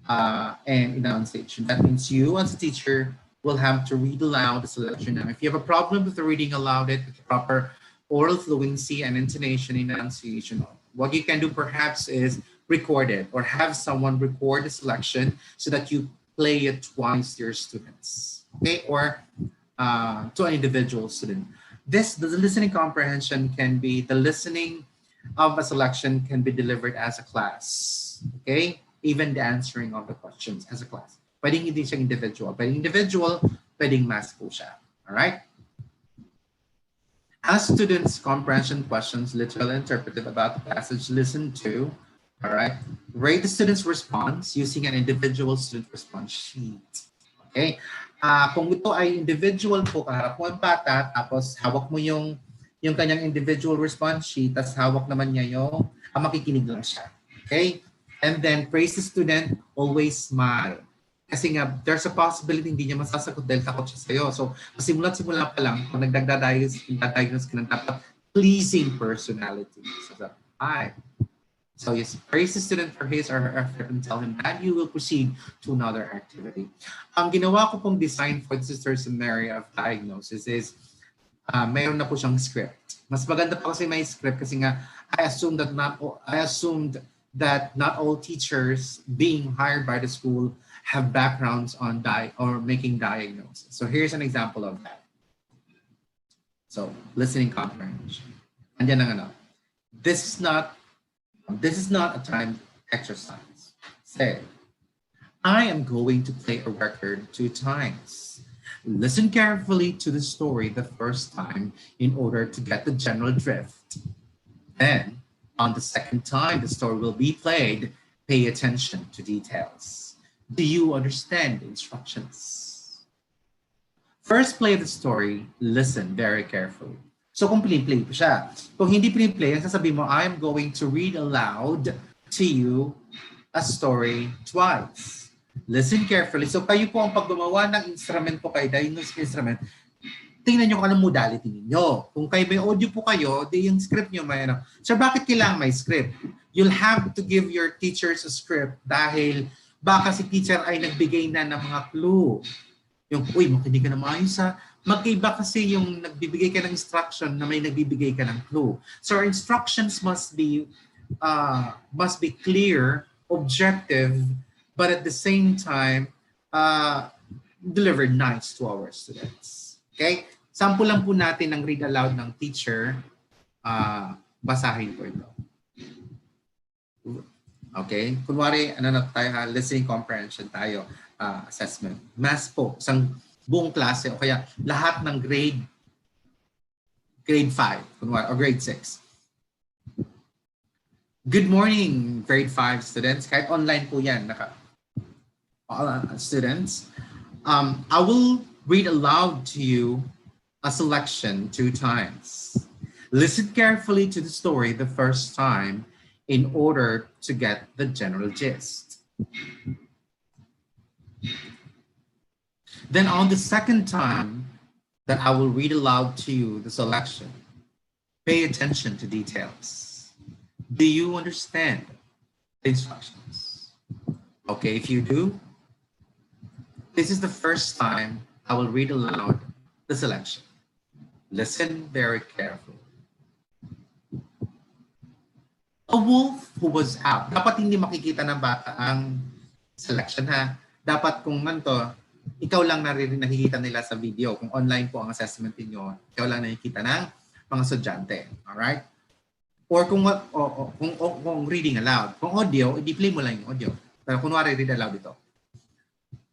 and enunciation. That means you as a teacher will have to read aloud the selection. Now, if you have a problem with the reading aloud it with proper oral fluency and intonation, enunciation, what you can do perhaps is record it or have someone record the selection so that you play it twice to your students, okay, or to an individual student. The listening comprehension can be the listening of a selection can be delivered as a class, okay? Even the answering of the questions as a class. Pwedeng hindi siya individual. Pwedeng individual, pwedeng mass po siya. All right? Ask students comprehension questions, literal and interpretive, about the passage listened to All right. Rate the student's response using an individual student response sheet. Okay. Kung ito ay individual po, kaharap mo ang bata, tapos hawak mo yung kanyang individual response sheet, tapos hawak naman niya makikinig lang siya. Okay? And then praise the student, always smile. Kasi nga, there's a possibility hindi niya masasagot dahil takot siya sa'yo. So, simula pa lang, kung nagdadiagnose ka ng dapat pleasing personality. So, hi. So yes, praise the student for his or her effort and tell him that you will proceed to another activity. Ang ginawa ko pong design for the Sister Mary of diagnosis is mayroon na po siyang script. Mas maganda pa kasi may script kasi nga I assumed that not all teachers being hired by the school have backgrounds on making diagnosis. So here's an example of that. So listening comprehension. Andiyan ang ano. This is not a timed exercise. Say, I am going to play a record 2 times. Listen carefully to the story the first time in order to get the general drift. Then, on the second time the story will be played, pay attention to details. Do you understand the instructions? First, play the story. Listen very carefully. So kung play po siya. Kung hindi play, ang sasabihin mo, I'm going to read aloud to you a story twice. Listen carefully. So kayo po ang paggumawa ng instrument po kayo, diagnostic instrument, tingnan nyo kung anong modality ninyo. Kung kayo may audio po kayo, di yung script nyo may ano. So bakit kailangan may script? You'll have to give your teachers a script dahil baka si teacher ay nagbigay na ng mga clue. Yung, uy, makinig ka na maayos ha. Magkaiba kasi yung nagbibigay ka ng instruction na may nagbibigay ka ng clue. So our instructions must be clear, objective, but at the same time, delivered nice to our students. Okay? Sample lang po natin ng read aloud ng teacher. Basahin ko ito. Okay? Kunwari, ano na tayo ha? Listening comprehension tayo. Assessment. Math po. Isang buong klase o kaya lahat ng grade 5 kunwari, or grade 6. Good morning, grade 5 students. Kahit online po yan, students. I will read aloud to you a selection 2 times. Listen carefully to the story the first time in order to get the general gist. Then on the second time that I will read aloud to you the selection, pay attention to details. Do you understand the instructions? Okay, if you do, this is the first time I will read aloud the selection. Listen very carefully. A wolf who was out. Dapat hindi makikita ng bata ang selection ha. Dapat kung nanto, ikaw lang nakikita nila sa video. Kung online po ang assessment niyo, ikaw lang nakikita ng mga estudyante. Alright? Or kung reading aloud. Kung audio, i-play mo lang yung audio. Pero kunwari read aloud ito.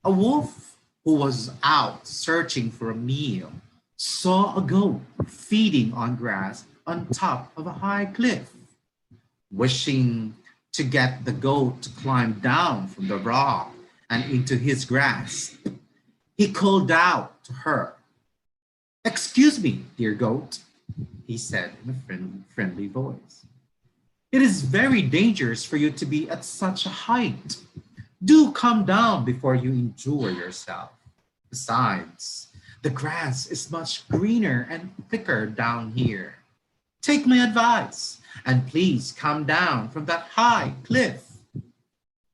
A wolf who was out searching for a meal saw a goat feeding on grass on top of a high cliff. Wishing to get the goat to climb down from the rock and into his grasp, he called out to her. "Excuse me, dear goat," he said in a friendly voice. "It is very dangerous for you to be at such a height. Do come down before you injure yourself. Besides, the grass is much greener and thicker down here. Take my advice and please come down from that high cliff."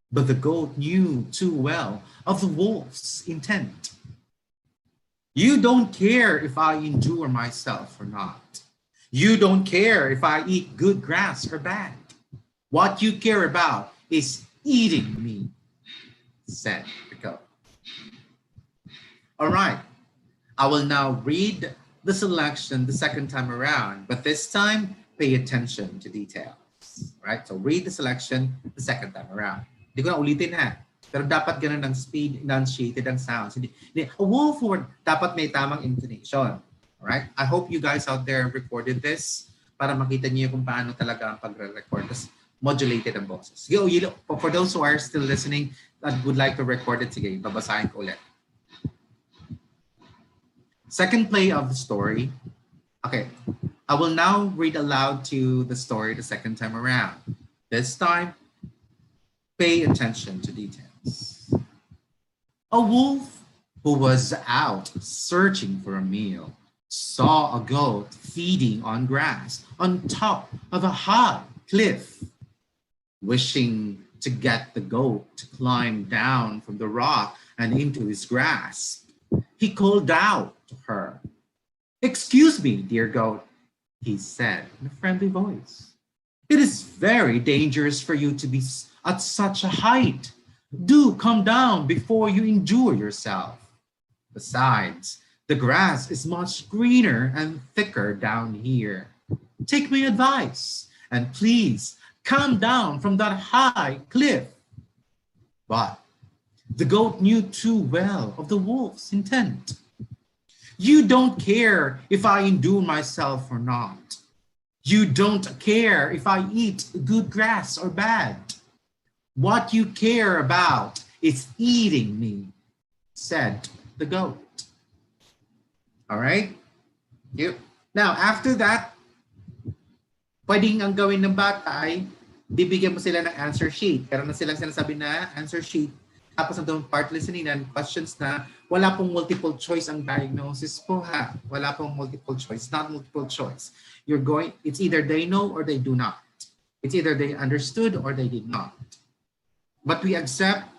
But the goat knew too well of the wolf's intent. "You don't care if I endure myself or not. You don't care if I eat good grass or bad. What you care about is eating me," said the goat. All right, I will now read the selection the second time around, but this time, pay attention to details. Right? So read the selection the second time around. Hindi ko na ulitin ha. Pero dapat ganun ang speed, enunciated ang sounds. Hindi, a wolf word, dapat may tamang intonation. Alright? I hope you guys out there recorded this para makita niyo kung paano talaga ang pagre-record. Tapos modulated ang boses. For those who are still listening that would like to record it, sige, babasahin ko ulit. Second play of the story. Okay, I will now read aloud to the story the second time around. This time, pay attention to details. A wolf who was out searching for a meal saw a goat feeding on grass on top of a high cliff. Wishing to get the goat to climb down from the rock and into his grasp, he called out to her. "Excuse me, dear goat," he said in a friendly voice. "It is very dangerous for you to be at such a height. Do come down before you injure yourself. Besides, the grass is much greener and thicker down here. Take my advice and please come down from that high cliff." But the goat knew too well of the wolf's intent. "You don't care if I endure myself or not. You don't care if I eat good grass or bad. What you care about is eating me," said the goat. All right? Yep. Now, after that, pwedeng ang gawin ng bata ay bibigyan mo sila ng answer sheet. Meron na silang sinasabi na answer sheet. Tapos ang part listening and questions na wala pong multiple choice ang diagnosis po ha. Wala pong multiple choice. Not multiple choice. It's either they know or they do not. It's either they understood or they did not. But we accept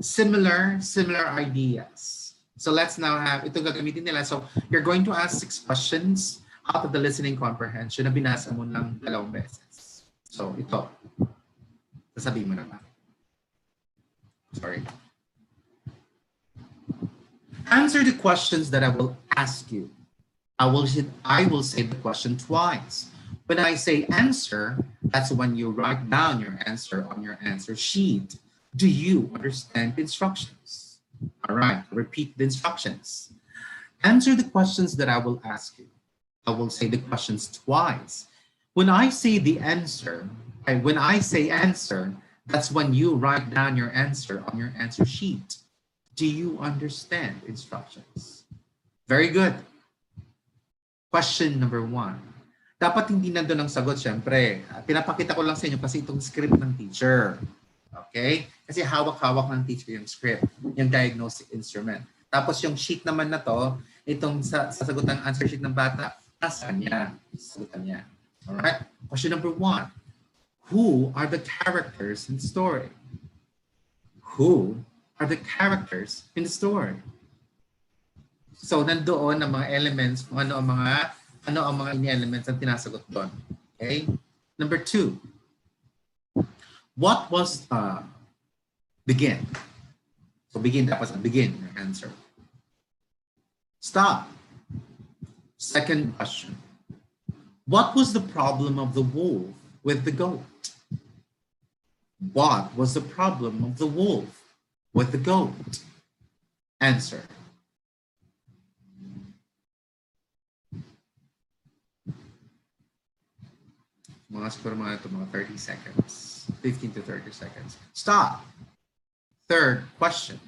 similar ideas. So let's now have, ito gagamitin nila. So you're going to ask 6 questions out of the listening comprehension na binasa mo lang 2 beses. So ito, sasabihin mo na ba? Sorry. Answer the questions that I will ask you. I will say the question twice. When I say answer, that's when you write down your answer on your answer sheet. Do you understand the instructions? All right, repeat the instructions. Answer the questions that I will ask you. I will say the questions twice. When I say the answer, that's when you write down your answer on your answer sheet. Do you understand instructions? Very good. Question number 1. Dapat hindi nandun ang sagot, syempre. Pinapakita ko lang sa inyo kasi itong script ng teacher. Okay? Kasi hawak-hawak ng teacher yung script, yung diagnostic instrument. Tapos yung sheet naman na to, itong sasagot ng answer sheet ng bata, nasaan niya? Sasagutan niya. Alright? Question number 1. Who are the characters in the story? Who are the characters in the story? So nandoon ang mga elements, ano ang mga elements ang tinasagot doon. Okay? Number 2. What was begin? So begin, dapat begin your answer. Stop. Second question. What was the problem of the wolf with the goat? What was the problem of the wolf with the goat? Answer. Mga 30 seconds. 15 to 30 seconds. Stop. Third question.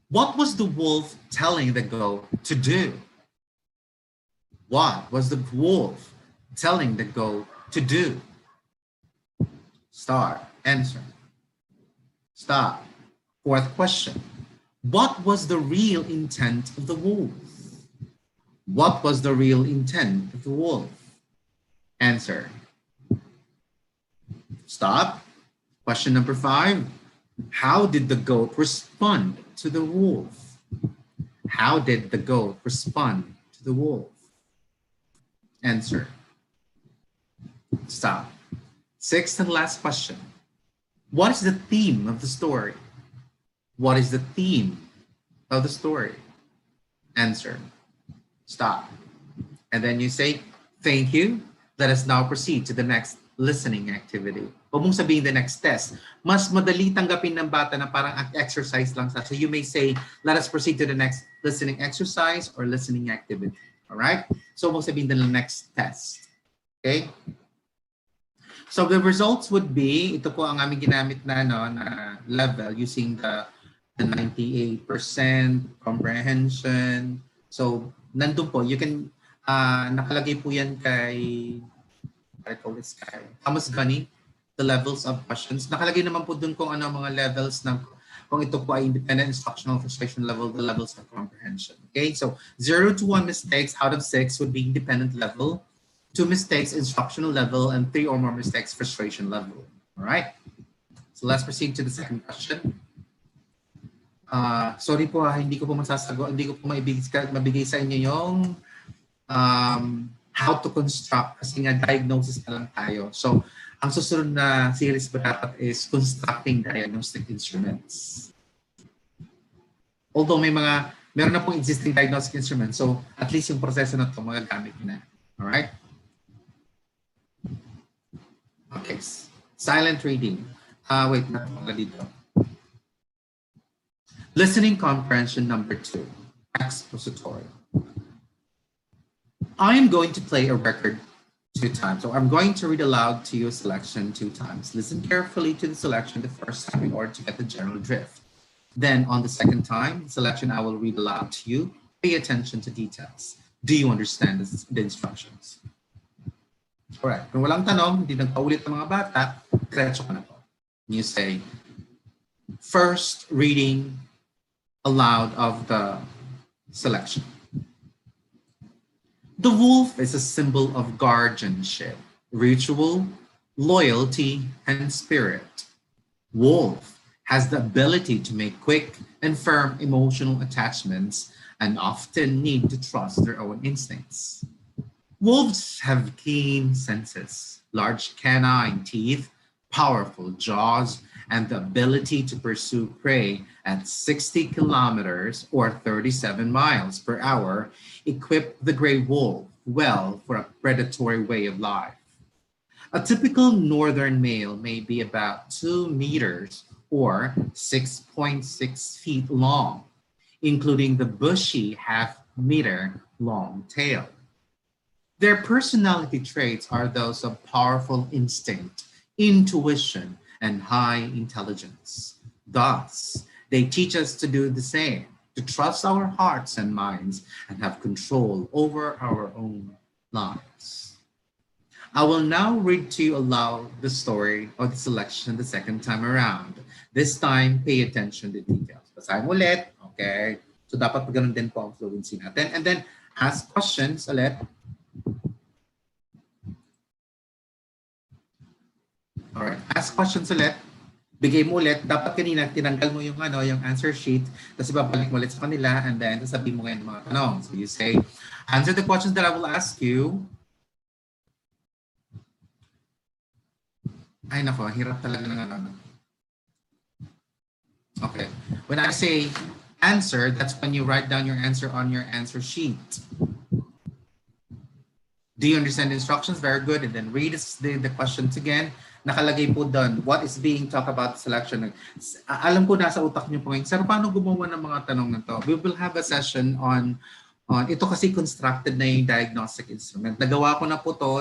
What was the wolf telling the goat to do? What was the wolf telling the goat to do? Start. Answer. Stop. Fourth question. What was the real intent of the wolf? What was the real intent of the wolf? Answer. Stop. Question number 5. How did the goat respond to the wolf? How did the goat respond to the wolf? Answer. Stop. 6th and last question. What is the theme of the story? What is the theme of the story? Answer. Stop. And then you say, thank you. Let us now proceed to the next listening activity. Huwag mong sabihin the next test. Mas madali tanggapin ng bata na parang exercise lang sa. So you may say, let us proceed to the next listening exercise or listening activity. All right? So huwag mong sabihin the next test. Okay? So the results would be, ito po ang aming ginamit na, no, na level using the 98% comprehension. So nandun po, you can, nakalagay po yan kay, I call this guy, Thomas Gunny, the levels of questions. Nakalagay naman po dun kung ano mga levels ng, kung ito po ay independent instructional frustration level, the levels of comprehension. Okay, so 0 to 1 mistakes out of 6 would be independent level, 2 mistakes instructional level, and 3 or more mistakes frustration level. All right, so let's proceed to the second question. Sorry po, hindi ko po masasagot, hindi ko po mabigay sa inyo yung how to construct kasi nga diagnosis na lang tayo. So, ang susunod na series po dapat is constructing diagnostic instruments. Although meron na pong existing diagnostic instruments, so at least yung proseso na ito magagamit na. Alright? Okay. Silent reading. Wait, not dito. Listening comprehension number 2. Expository. I am going to play a record 2 times. So I'm going to read aloud to you a selection 2 times. Listen carefully to the selection the first time in order to get the general drift. Then on the second time, selection I will read aloud to you. Pay attention to details. Do you understand the instructions? Alright, kung walang tanong, hindi nagpaulit ng mga bata, diretso ka na po. You say, first reading aloud of the selection. The wolf is a symbol of guardianship, ritual, loyalty, and spirit. Wolf has the ability to make quick and firm emotional attachments and often need to trust their own instincts. Wolves have keen senses, large canine teeth, powerful jaws, and the ability to pursue prey at 60 kilometers or 37 miles per hour equip the gray wolf well for a predatory way of life. A typical northern male may be about 2 meters or 6.6 feet long, including the bushy half-meter long tail. Their personality traits are those of powerful instinct, intuition, and high intelligence. Thus, they teach us to do the same, to trust our hearts and minds and have control over our own lives. I will now read to you aloud the story of the selection the second time around. This time, pay attention to details. Basahin ulit, okay? So dapat ganun din po ang fluency natin. And then, ask questions ulit. Alright, ask questions ulit. Bigay mo ulit. Dapat kanina, tinanggal mo yung, yung answer sheet, tapos ibabalik mo ulit sa kanila, and then sasabihin mo ngayon mga tanong. So you say, answer the questions that I will ask you. Ay nako, hirap talaga ng Okay. When I say answer, that's when you write down your answer on your answer sheet. Do you understand the instructions? Very good. And then read the questions again. Nakalagay po doon, what is being talked about selection. Alam ko nasa utak niyo po ngayon, sir, paano gumawa ng mga tanong na to? We will have a session on ito kasi constructed na yung diagnostic instrument. Nagawa ko na po to,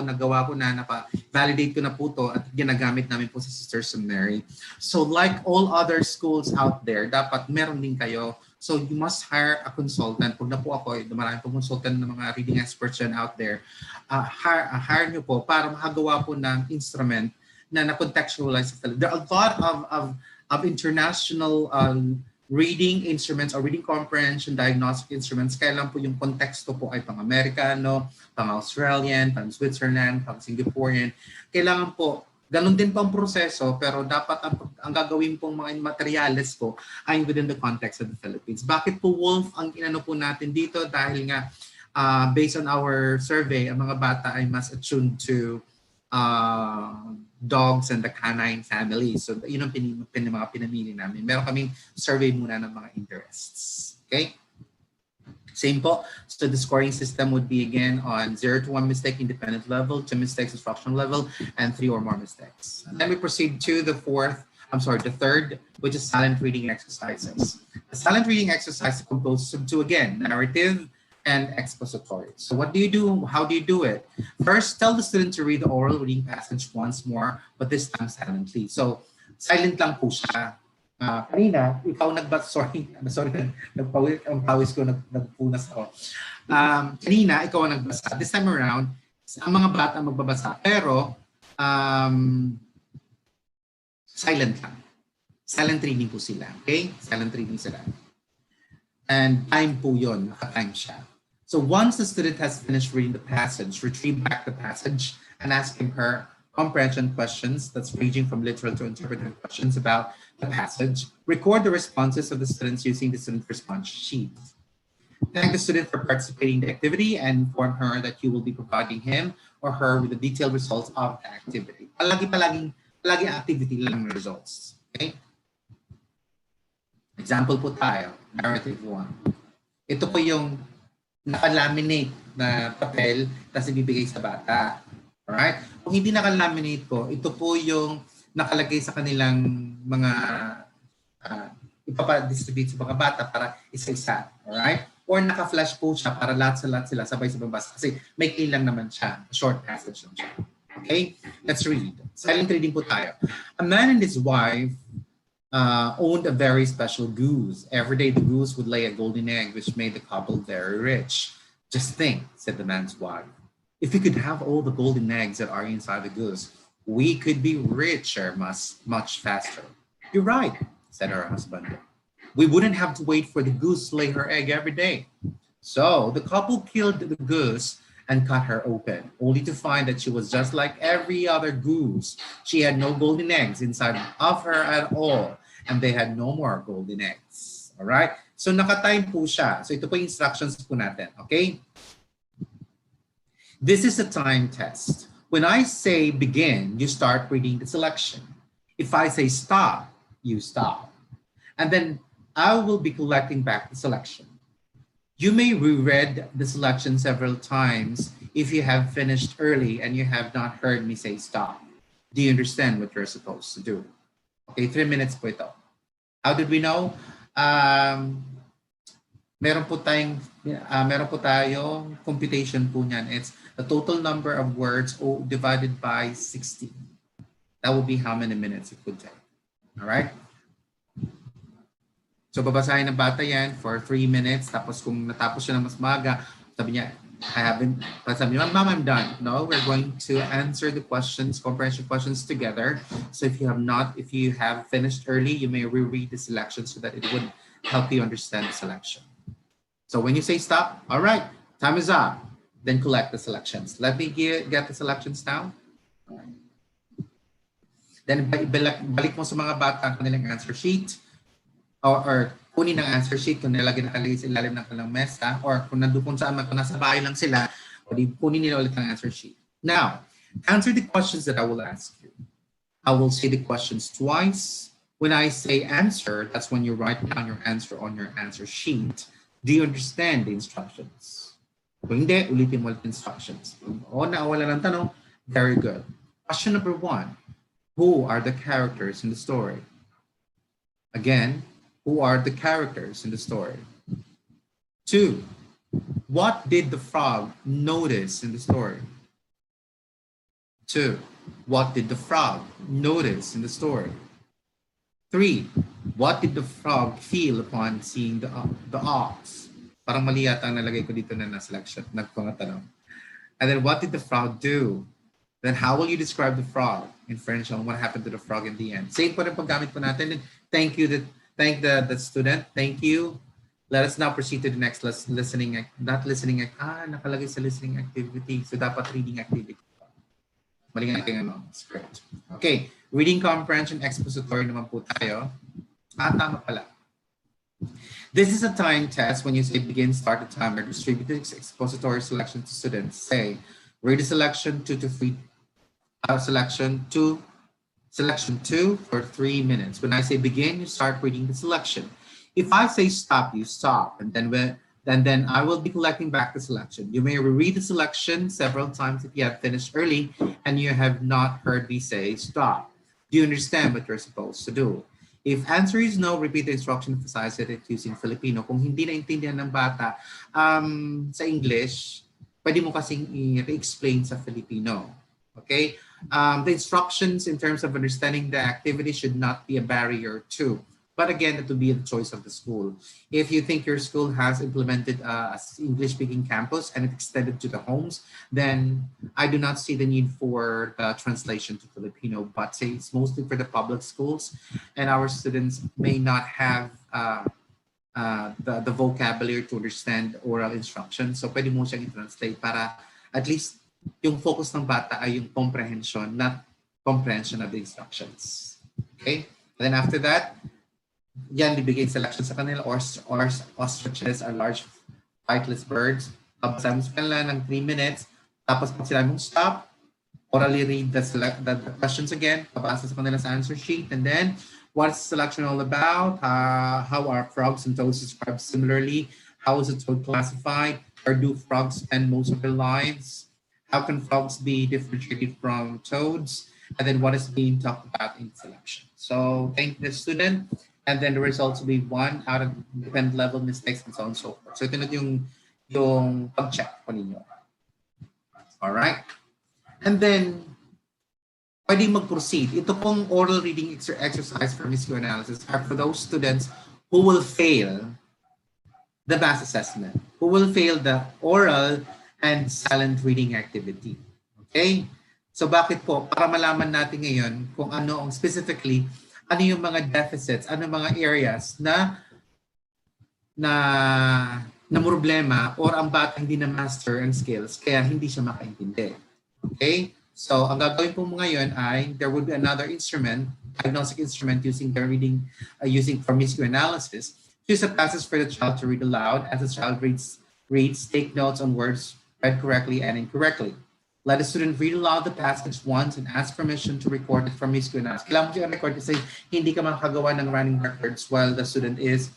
validate ko na po to at ginagamit namin po sa Sister Seminary. So like all other schools out there, dapat meron din kayo. So you must hire a consultant. Pag na po ako, marami po consultant ng mga reading experts yan out there. Hire nyo po para makagawa po ng instrument na na-contextualize. There are a lot of international reading instruments or reading comprehension diagnostic instruments. Kailan po yung konteksto po ay pang-Amerikano, pang-Australian, pang-Switzerland, pang-Singaporean. Kailangan po, ganun din po ang proseso, pero dapat ang gagawin pong mga materials po ay within the context of the Philippines. Bakit po wolf ang inano po natin dito? Dahil nga, based on our survey, ang mga bata ay mas attuned to dogs and the canine family. So, yun ang mga pinamili namin. Meron kaming survey muna ng mga interests. Okay? Same po. So, the scoring system would be again on 0 to 1 mistake independent level, 2 mistakes instructional level, and 3 or more mistakes. And then we proceed to the third, which is silent reading exercises. The silent reading exercise is composed of 2 again, narrative and expository. So what do you do? How do you do it? First, tell the student to read the oral reading passage once more, but this time silently. So silent lang po siya. Kanina, ikaw ang pawis ko, nagpunas ako. Kanina, ikaw ang nagbasa. This time around, ang mga bata magbabasa. Pero, silent lang. Silent reading po sila. Okay? Silent reading sila. And time po yun. Naka-time siya. So once the student has finished reading the passage, retrieve back the passage and ask him her comprehension questions that's ranging from literal to interpretive questions about the passage. Record the responses of the students using the student response sheet. Thank the student for participating in the activity and inform her that you will be providing him or her with the detailed results of the activity. Palagi activity lang ng results. Okay? Example po tayo, narrative 1. Ito po yung nakalaminate na papel tapos ibibigay sa bata. Alright? Kung hindi nakalaminate po, ito po yung nakalagay sa kanilang mga ipapadistribute sa mga bata para isa-isa. Alright? Or naka-flash po siya para lahat sila sabay-sabay basa. Kasi may lang naman siya. Short passage lang siya. Okay? Let's read. Silent reading po tayo. A man and his wife owned a very special goose. Every day the goose would lay a golden egg which made the couple very rich. Just think, said the man's wife. If we could have all the golden eggs that are inside the goose, we could be richer much faster. You're right, said her husband. We wouldn't have to wait for the goose to lay her egg every day. So the couple killed the goose and cut her open, only to find that she was just like every other goose. She had no golden eggs inside of her at all, and they had no more golden eggs. All right? So naka-time po siya. So ito po yung instructions po natin. Okay? This is a time test. When I say begin, you start reading the selection. If I say stop, you stop. And then I will be collecting back the selection. You may reread the selection several times if you have finished early and you have not heard me say stop. Do you understand what you're supposed to do? Okay, 3 minutes po ito. How did we know? Meron po tayong computation po niyan. It's the total number of words divided by 60. That will be how many minutes it would take. All right? So babasahin ng bata yan for 3 minutes. Tapos kung natapos siya ng mas maga, sabi niya, sabi niya, Mom, I'm done. No, we're going to answer the questions, comprehension questions together. So if you have finished early, you may reread the selection so that it would help you understand the selection. So when you say stop, all right, time is up. Then collect the selections. Let me get the selections now. All right. Then balik mo sa mga bata ang kanilang answer sheet. Or kunin ang answer sheet kung nakalagay sa ilalim ng kanilang mesa, or kung nandun saan man, kung nasa bahay lang sila, kunin nila ulit ang answer sheet. Now, answer the questions that I will ask you. I will say the questions twice. When I say answer, that's when you write down your answer on your answer sheet. Do you understand the instructions? Kung hindi, ulitin mo ulit instructions. O nawala ng tanong, very good. Question number 1, who are the characters in the story? Again, who are the characters in the story? 2, what did the frog notice in the story? 2, what did the frog notice in the story? 3, what did the frog feel upon seeing the ox? Parang mali yata ang nalagay ko dito na selection, nagpangatanong. And then what did the frog do? Then how will you describe the frog in French and what happened to the frog in the end? Same po rin paggamit po natin. Thank the student. Thank you. Let us now proceed to the next listening. Nakalagay sa listening activity. So dapat reading activity. Mali nga ating script. Okay. Reading comprehension expository naman po tayo. Tama pala. This is a time test. When you say begin, start the timer, distribute the expository selection to students. Say, read the selection 2 to 3, selection 2 for 3 minutes. When I say begin, you start reading the selection. If I say stop, you stop. And then I will be collecting back the selection. You may reread the selection several times if you have finished early and you have not heard me say stop. Do you understand what you're supposed to do? If answer is no, repeat the instruction, emphasize it using Filipino. Kung hindi naintindihan ng bata sa English, pwede mo kasing i-explain sa Filipino. Okay? The instructions in terms of understanding the activity should not be a barrier too. But again, it will be the choice of the school. If you think your school has implemented a English-speaking campus and it extended to the homes, then I do not see the need for the translation to Filipino, but say it's mostly for the public schools, and our students may not have the vocabulary to understand oral instruction. So pwede mo siyang i-translate para at least yung focus ng bata ay yung comprehension, not comprehension of the instructions. Okay? And then after that, yan, bibigay selection sa kanila, or ostriches are large flightless birds. Babasahin mo sa kanila ng 3 minutes. Tapos pag sila mong stop, orally read the questions again. Babasa sa kanila sa answer sheet. And then, what's the selection all about? How are frogs and toads described similarly? How is a toad classified? Where do frogs spend most of their lives? How can frogs be differentiated from toads? And then what is being talked about in selection? So thank the student. And then the results will be 1 out of dependent level mistakes and so on and so forth. So ito na yung pag-check po ninyo. Alright? And then, pwede mag-proceed. Ito pong oral reading exercise for MISQ analysis are for those students who will fail the math assessment, who will fail the oral and silent reading activity. Okay? So bakit po? Para malaman natin ngayon kung ano ang specifically, ano yung mga deficits, ano mga areas na problema or ang bata hindi na master ang skills kaya hindi siya makaintindi. Okay? So ang gagawin po mo ngayon ay there will be another instrument, diagnostic instrument using the reading, using for MISQ analysis. Choose a passage for the child to read aloud. As the child reads, take notes on words read correctly and incorrectly. Let the student read aloud the passage once and ask permission to record it from MISQ analysis. Kailangan mo siya record kasi hindi ka makagawa ng running records while the student is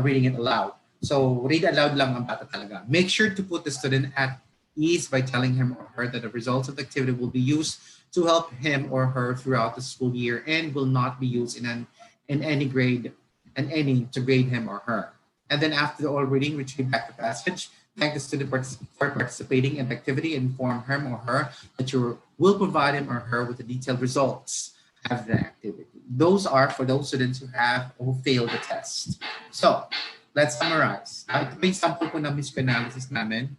reading it aloud. So read aloud lang ang bata talaga. Make sure to put the student at ease by telling him or her that the results of the activity will be used to help him or her throughout the school year and will not be used in any grade and any to grade him or her. And then after the oral reading, retrieve back the passage. Thank the student for participating in the activity and inform him or her that you will provide him or her with the detailed results of the activity. Those are for those students who failed the test. So, let's summarize. Ito may sample po ng MISQ analysis namin.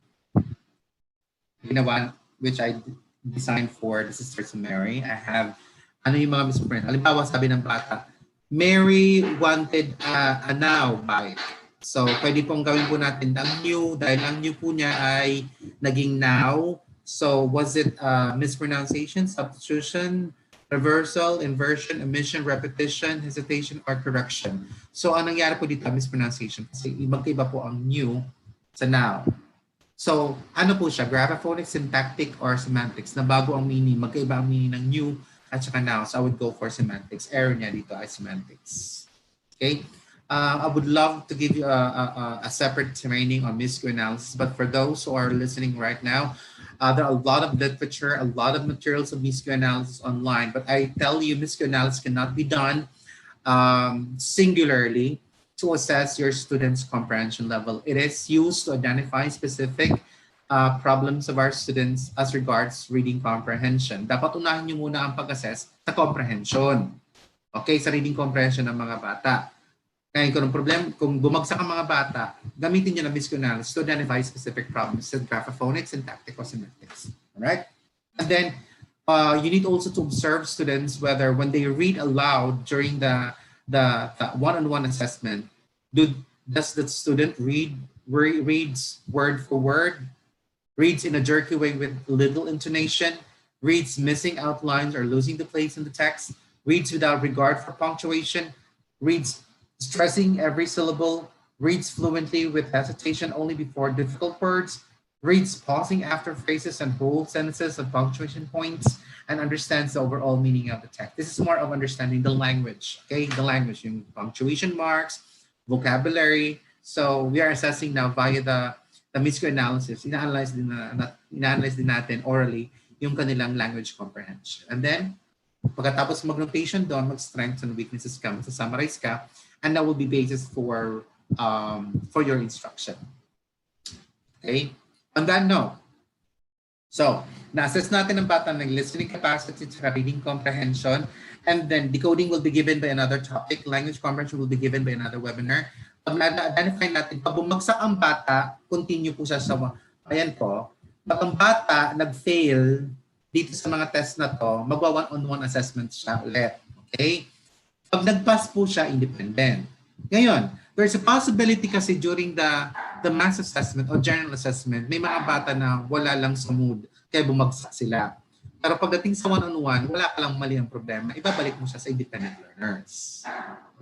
Ginawa, which I designed for the Sisters of Mary. I have, ano yung mga MISQ print? Halimbawa, sabi ng bata, Mary wanted a now bike. So, pwede pong gawin po natin ang new, dahil ang new po niya ay naging now. So, was it mispronunciation, substitution, reversal, inversion, omission, repetition, hesitation, or correction? So, ang nangyari po dito, mispronunciation. Kasi magkaiba po ang new sa now. So, ano po siya? Graphophonic, syntactic, or semantics? Na bago ang meaning, magkaiba ang meaning ng new at saka now. So, I would go for semantics. Error niya dito ay semantics. Okay? I would love to give you a separate training on MISQ analysis, but for those who are listening right now, there are a lot of literature, a lot of materials of MISQ analysis online, but I tell you MISQ analysis cannot be done singularly to assess your students' comprehension level. It is used to identify specific problems of our students as regards reading comprehension. Dapat unahin niyo muna ang pag-assess sa comprehension. Okay, sa reading comprehension ng mga bata. Ngayon, kung problem, kung bumagsak ang mga bata, gamitin niyo na MISQ analysis to identify specific problems sa graphophonics, syntactic, or semantics. Alright? And then, you need also to observe students whether when they read aloud during the one-on-one assessment, does the student reads word for word, reads in a jerky way with little intonation, reads missing outlines or losing the place in the text, reads without regard for punctuation, reads stressing every syllable, reads fluently with hesitation only before difficult words, reads pausing after phrases and whole sentences and punctuation points, and understands the overall meaning of the text. This is more of understanding the language, okay? The language, yung punctuation marks, vocabulary. So we are assessing now via the MISQ analysis. Ina-analyze din natin orally yung kanilang language comprehension. And then, Pagkatapos mag-notation doon, mag-strengths and weaknesses ka, mag-summarize ka, and that will be basis for your instruction. Okay? On that note, so, na-assess natin ang bata ng listening capacity at reading comprehension, and then decoding will be given by another topic, language comprehension will be given by another webinar. Pag na-identify natin, pag bumagsak ang bata, continue po siya sa, ayan po, pag ang bata nag-fail dito sa mga test na to, magwa one-on-one assessment siya ulit. Okay? Pag nag-pass po siya, independent. Ngayon, there's a possibility kasi during the mass assessment or general assessment, may mga bata na wala lang sa mood, kaya bumagsak sila. Pero pagdating sa one-on-one, wala ka lang mali ang problema, ibabalik mo siya sa independent learners.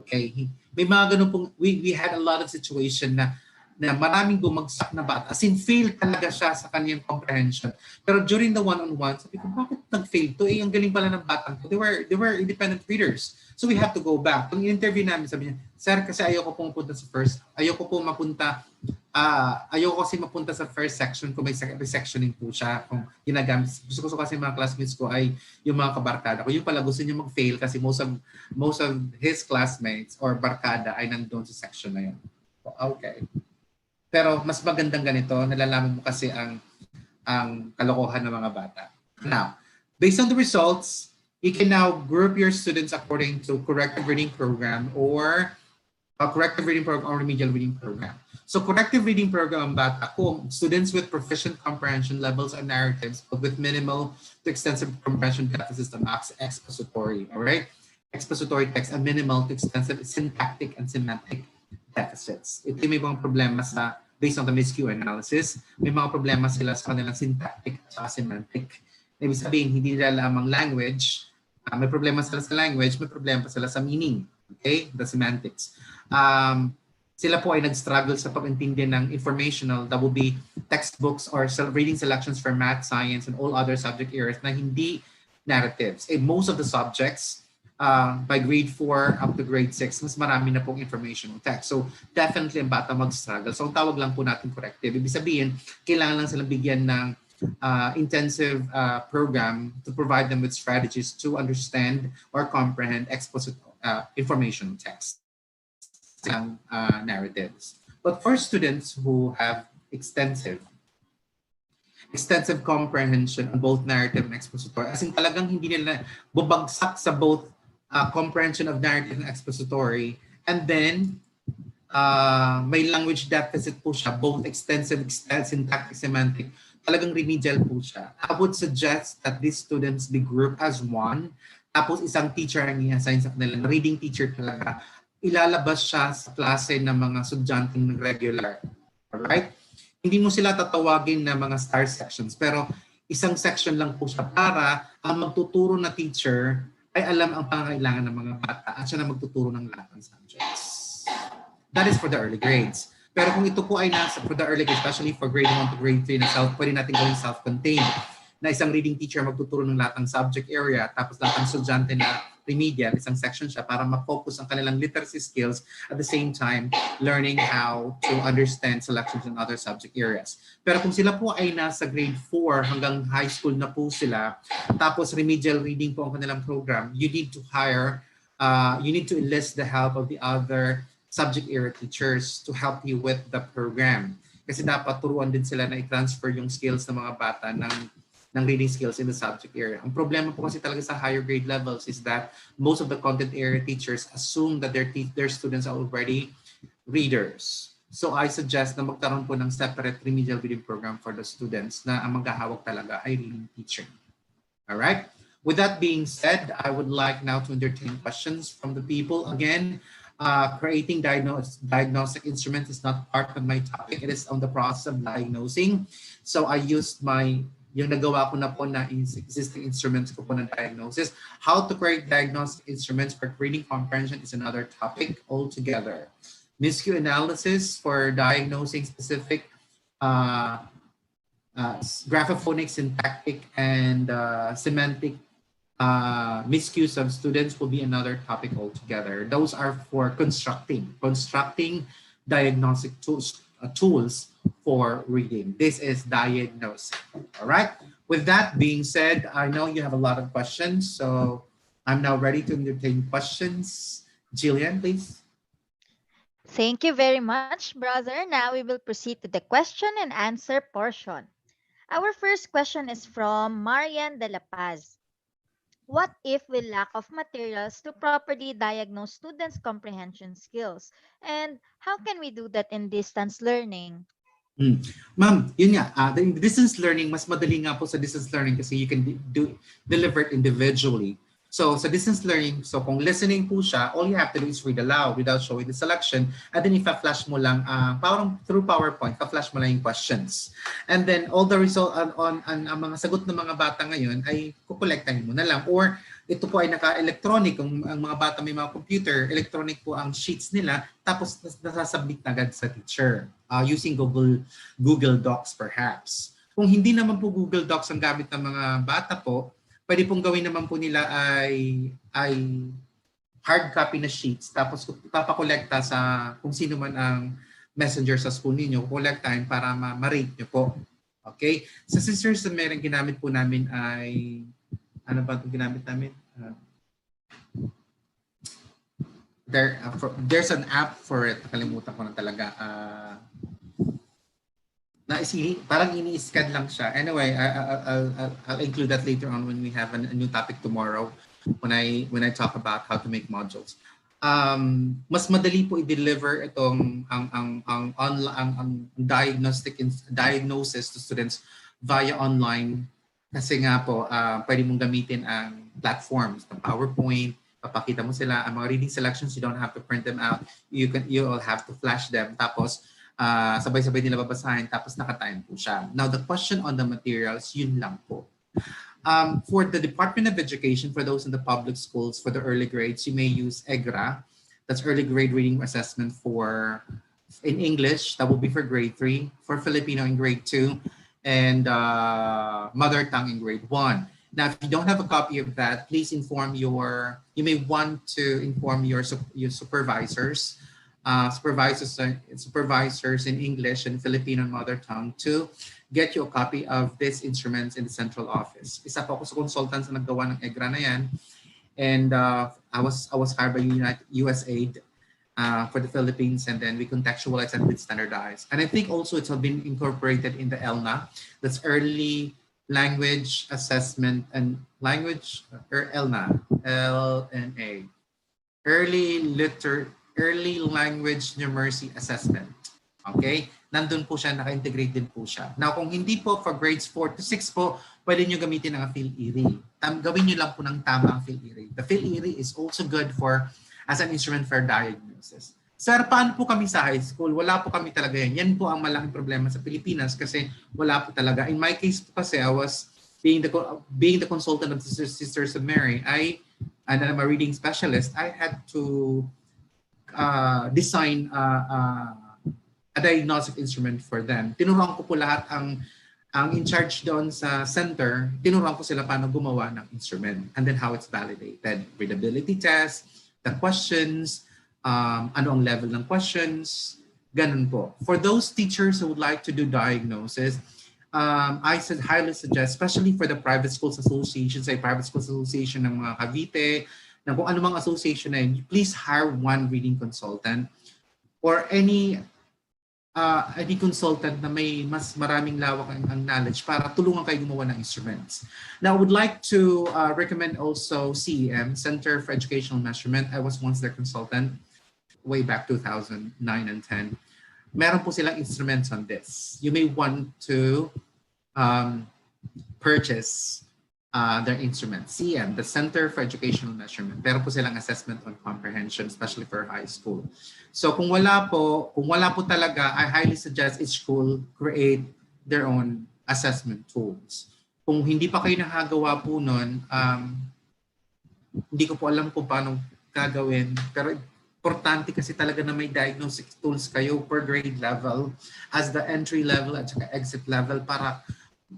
Okay? May mga ganun pong, we had a lot of situation na maraming bumagsak na bata. As in, fail talaga siya sa kanyang comprehension. Pero during the one-on-one, sabi ko, bakit nag-fail to? Ang galing pala ng batang to. They were independent readers. So we have to go back. Pag in-interview namin, sabi niya, sir, kasi ayoko po mapunta sa first section kung may sectioning po siya. Kung ginagamit. Gusto ko kasi mga classmates ko ay yung mga kabarkada ko. Yung pala gusto niya mag-fail kasi most of his classmates or barkada ay nandun sa section na yun. Okay. Pero mas magandang ganito, nalalaman mo kasi ang kalokohan ng mga bata. Now, based on the results, you can now group your students according to corrective reading program or remedial reading program. So corrective reading program bata kung students with proficient comprehension levels and narratives but with minimal to extensive comprehension deficits and expository, all right? Expository text and minimal to extensive syntactic and semantic deficits. Ito may mga problema based on the MISQ analysis, may mga problema sila sa kanilang syntactic at semantic. Ibig sabihin, hindi nila lamang language, may problema sila sa language, may problema sila sa meaning, okay? The semantics. Sila po ay nag-struggle sa pag-intindi ng informational, that will be textbooks or reading selections for math, science, and all other subject areas na hindi narratives. Most of the subjects, by grade 4 up to grade 6, mas marami na pong informational text. So definitely ang bata mag-struggle. So ang tawag lang po natin corrective. Ibig sabihin, kailangan lang silang bigyan ng intensive program to provide them with strategies to understand or comprehend informational text and narratives. But for students who have extensive comprehension on both narrative and expository, as in talagang hindi nila bubagsak sa both comprehension of narrative and expository, and then may language deficit po siya, both extensive syntactic, semantic, talagang remedial po siya. I would suggest that these students be grouped as one, tapos isang teacher ang i-assign sa kanila, reading teacher talaga, ilalabas siya sa klase ng mga estudyanteng regular. Alright? Hindi mo sila tatawagin na mga star sections, pero isang section lang po siya para ang magtuturo na teacher ay alam ang pangangailangan ng mga bata at siya na magtuturo ng lahat ng subjects. That is for the early grades. Pero kung ito po ay nasa for the early grades, especially for grade 1 to grade 3 na pwede natin gawing self-contained na isang reading teacher magtuturo ng lahat ng subject area tapos lahat ng estudyante na remedial, isang section siya para ma-focus ang kanilang literacy skills at the same time learning how to understand selections in other subject areas. Pero kung sila po ay nasa grade 4 hanggang high school na po sila, tapos remedial reading po ang kanilang program, you need to enlist the help of the other subject area teachers to help you with the program. Kasi dapat turuan din sila na i-transfer yung skills ng mga bata ng reading skills in the subject area. Ang problema po kasi talaga sa higher grade levels is that most of the content area teachers assume that their students are already readers. So I suggest na magkaroon po ng separate remedial reading program for the students na ang maghahawak talaga ay reading teacher. All right? With that being said, I would like now to entertain questions from the people. Again, creating diagnostic instruments is not part of my topic. It is on the process of diagnosing. So I used yung nagawa ko na po na existing instruments ko po na diagnosis. How to create diagnostic instruments for reading comprehension is another topic altogether. MISQ analysis for diagnosing specific graphophonic, syntactic, and semantic miscues of students will be another topic altogether. Those are for constructing diagnostic tools for reading. This is diagnosing. All right. With that being said, I know you have a lot of questions, so I'm now ready to entertain questions. Jillian, please. Thank you very much, brother. Now we will proceed to the question and answer portion. Our first question is from Marian de la Paz. What if we lack of materials to properly diagnose students' comprehension skills? And how can we do that in distance learning? Hmm. Ma'am, yun nga, the distance learning, mas madali nga po sa distance learning kasi you can deliver it individually. So sa distance learning, so kung listening po siya, all you have to do is read aloud without showing the selection, and then ipa-flash mo lang, parang through PowerPoint, pa-flash mo lang yung questions. And then all the result ang mga sagot ng mga bata ngayon ay kukolektahin mo na lang. Or ito po ay naka-electronic, kung ang mga bata may mga computer, electronic po ang sheets nila, tapos nasasubmit na agad sa teacher using Google Docs perhaps. Kung hindi naman po Google Docs ang gamit ng mga bata po, pwede pong gawin naman po nila ay hard copy na sheets, tapos papakolekta sa kung sino man ang messenger sa school ninyo, kolektahin para ma-rate nyo po. Okay? Sa Sisters sa meron ginamit po namin ay, ano ba itong ginamit namin? There's an app for it. Nakalimutan ko na talaga. Parang ini-scan lang siya. Anyway, I'll include that later on when we have a new topic tomorrow when I talk about how to make modules. Mas madali po i-deliver itong ang diagnosis to students via online kasi nga po pwede mong gamitin ang platforms ng PowerPoint. Papakita mo sila ang mga reading selections, you don't have to print them out, you'll have to flash them, tapos sabay-sabay nila babasahin, tapos naka-time po siya. Now the question on the materials, yun lang po. For the Department of Education, for those in the public schools, for the early grades, you may use EGRA. That's early grade reading assessment in English. That will be for grade 3, for Filipino in grade 2, and mother tongue in grade 1. Now, if you don't have a copy of that, please you may want to inform your supervisors, supervisors in English and Filipino mother tongue to get you a copy of these instruments in the central office. Isa po ako sa consultants na naggawa ng EGRA na yan. And I was hired by USAID for the Philippines, and then we contextualize and we standardize. And I think also it's been incorporated in the ELNA, that's Early Language Assessment and Language, or ELNA, LNA, Early Language Numeracy Assessment. Okay? Nandun po siya, naka-integrate din po siya. Now, kung hindi po for grades 4 to 6 po, pwede nyo gamitin ang PhilErie. Gawin nyo lang po ng tama ang PhilErie. The PhilErie is also good as an instrument for diagnosis. Sir, paano po kami sa high school? Wala po kami talaga yan. Yan po ang malaking problema sa Pilipinas kasi wala po talaga. In my case po kasi, I was being the consultant of Sisters of Mary, and I'm a reading specialist, I had to design a diagnostic instrument for them. Tinuruan ko po lahat ang in charge doon sa center, tinuruan ko sila paano gumawa ng instrument and then how it's validated. Readability test, the questions, ano ang level ng questions, ganun po. For those teachers who would like to do diagnosis, I highly suggest, especially for the private schools association, say private schools association ng mga Cavite, na kung ano mang association na yun, please hire one reading consultant or any consultant na may mas maraming lawak ang knowledge para tulungan kayo gumawa ng instruments. Now, I would like to recommend also CEM, Center for Educational Measurement. I was once their consultant way back 2009 and 10. Meron po silang instruments on this. You may want to purchase their instruments. CEM, the Center for Educational Measurement. Meron po silang assessment on comprehension, especially for high school. So kung wala po talaga, I highly suggest each school create their own assessment tools. Kung hindi pa kayo nakagawa po nun, hindi ko po alam kung paano gagawin. Pero importante kasi talaga na may diagnostic tools kayo per grade level as the entry level at saka exit level para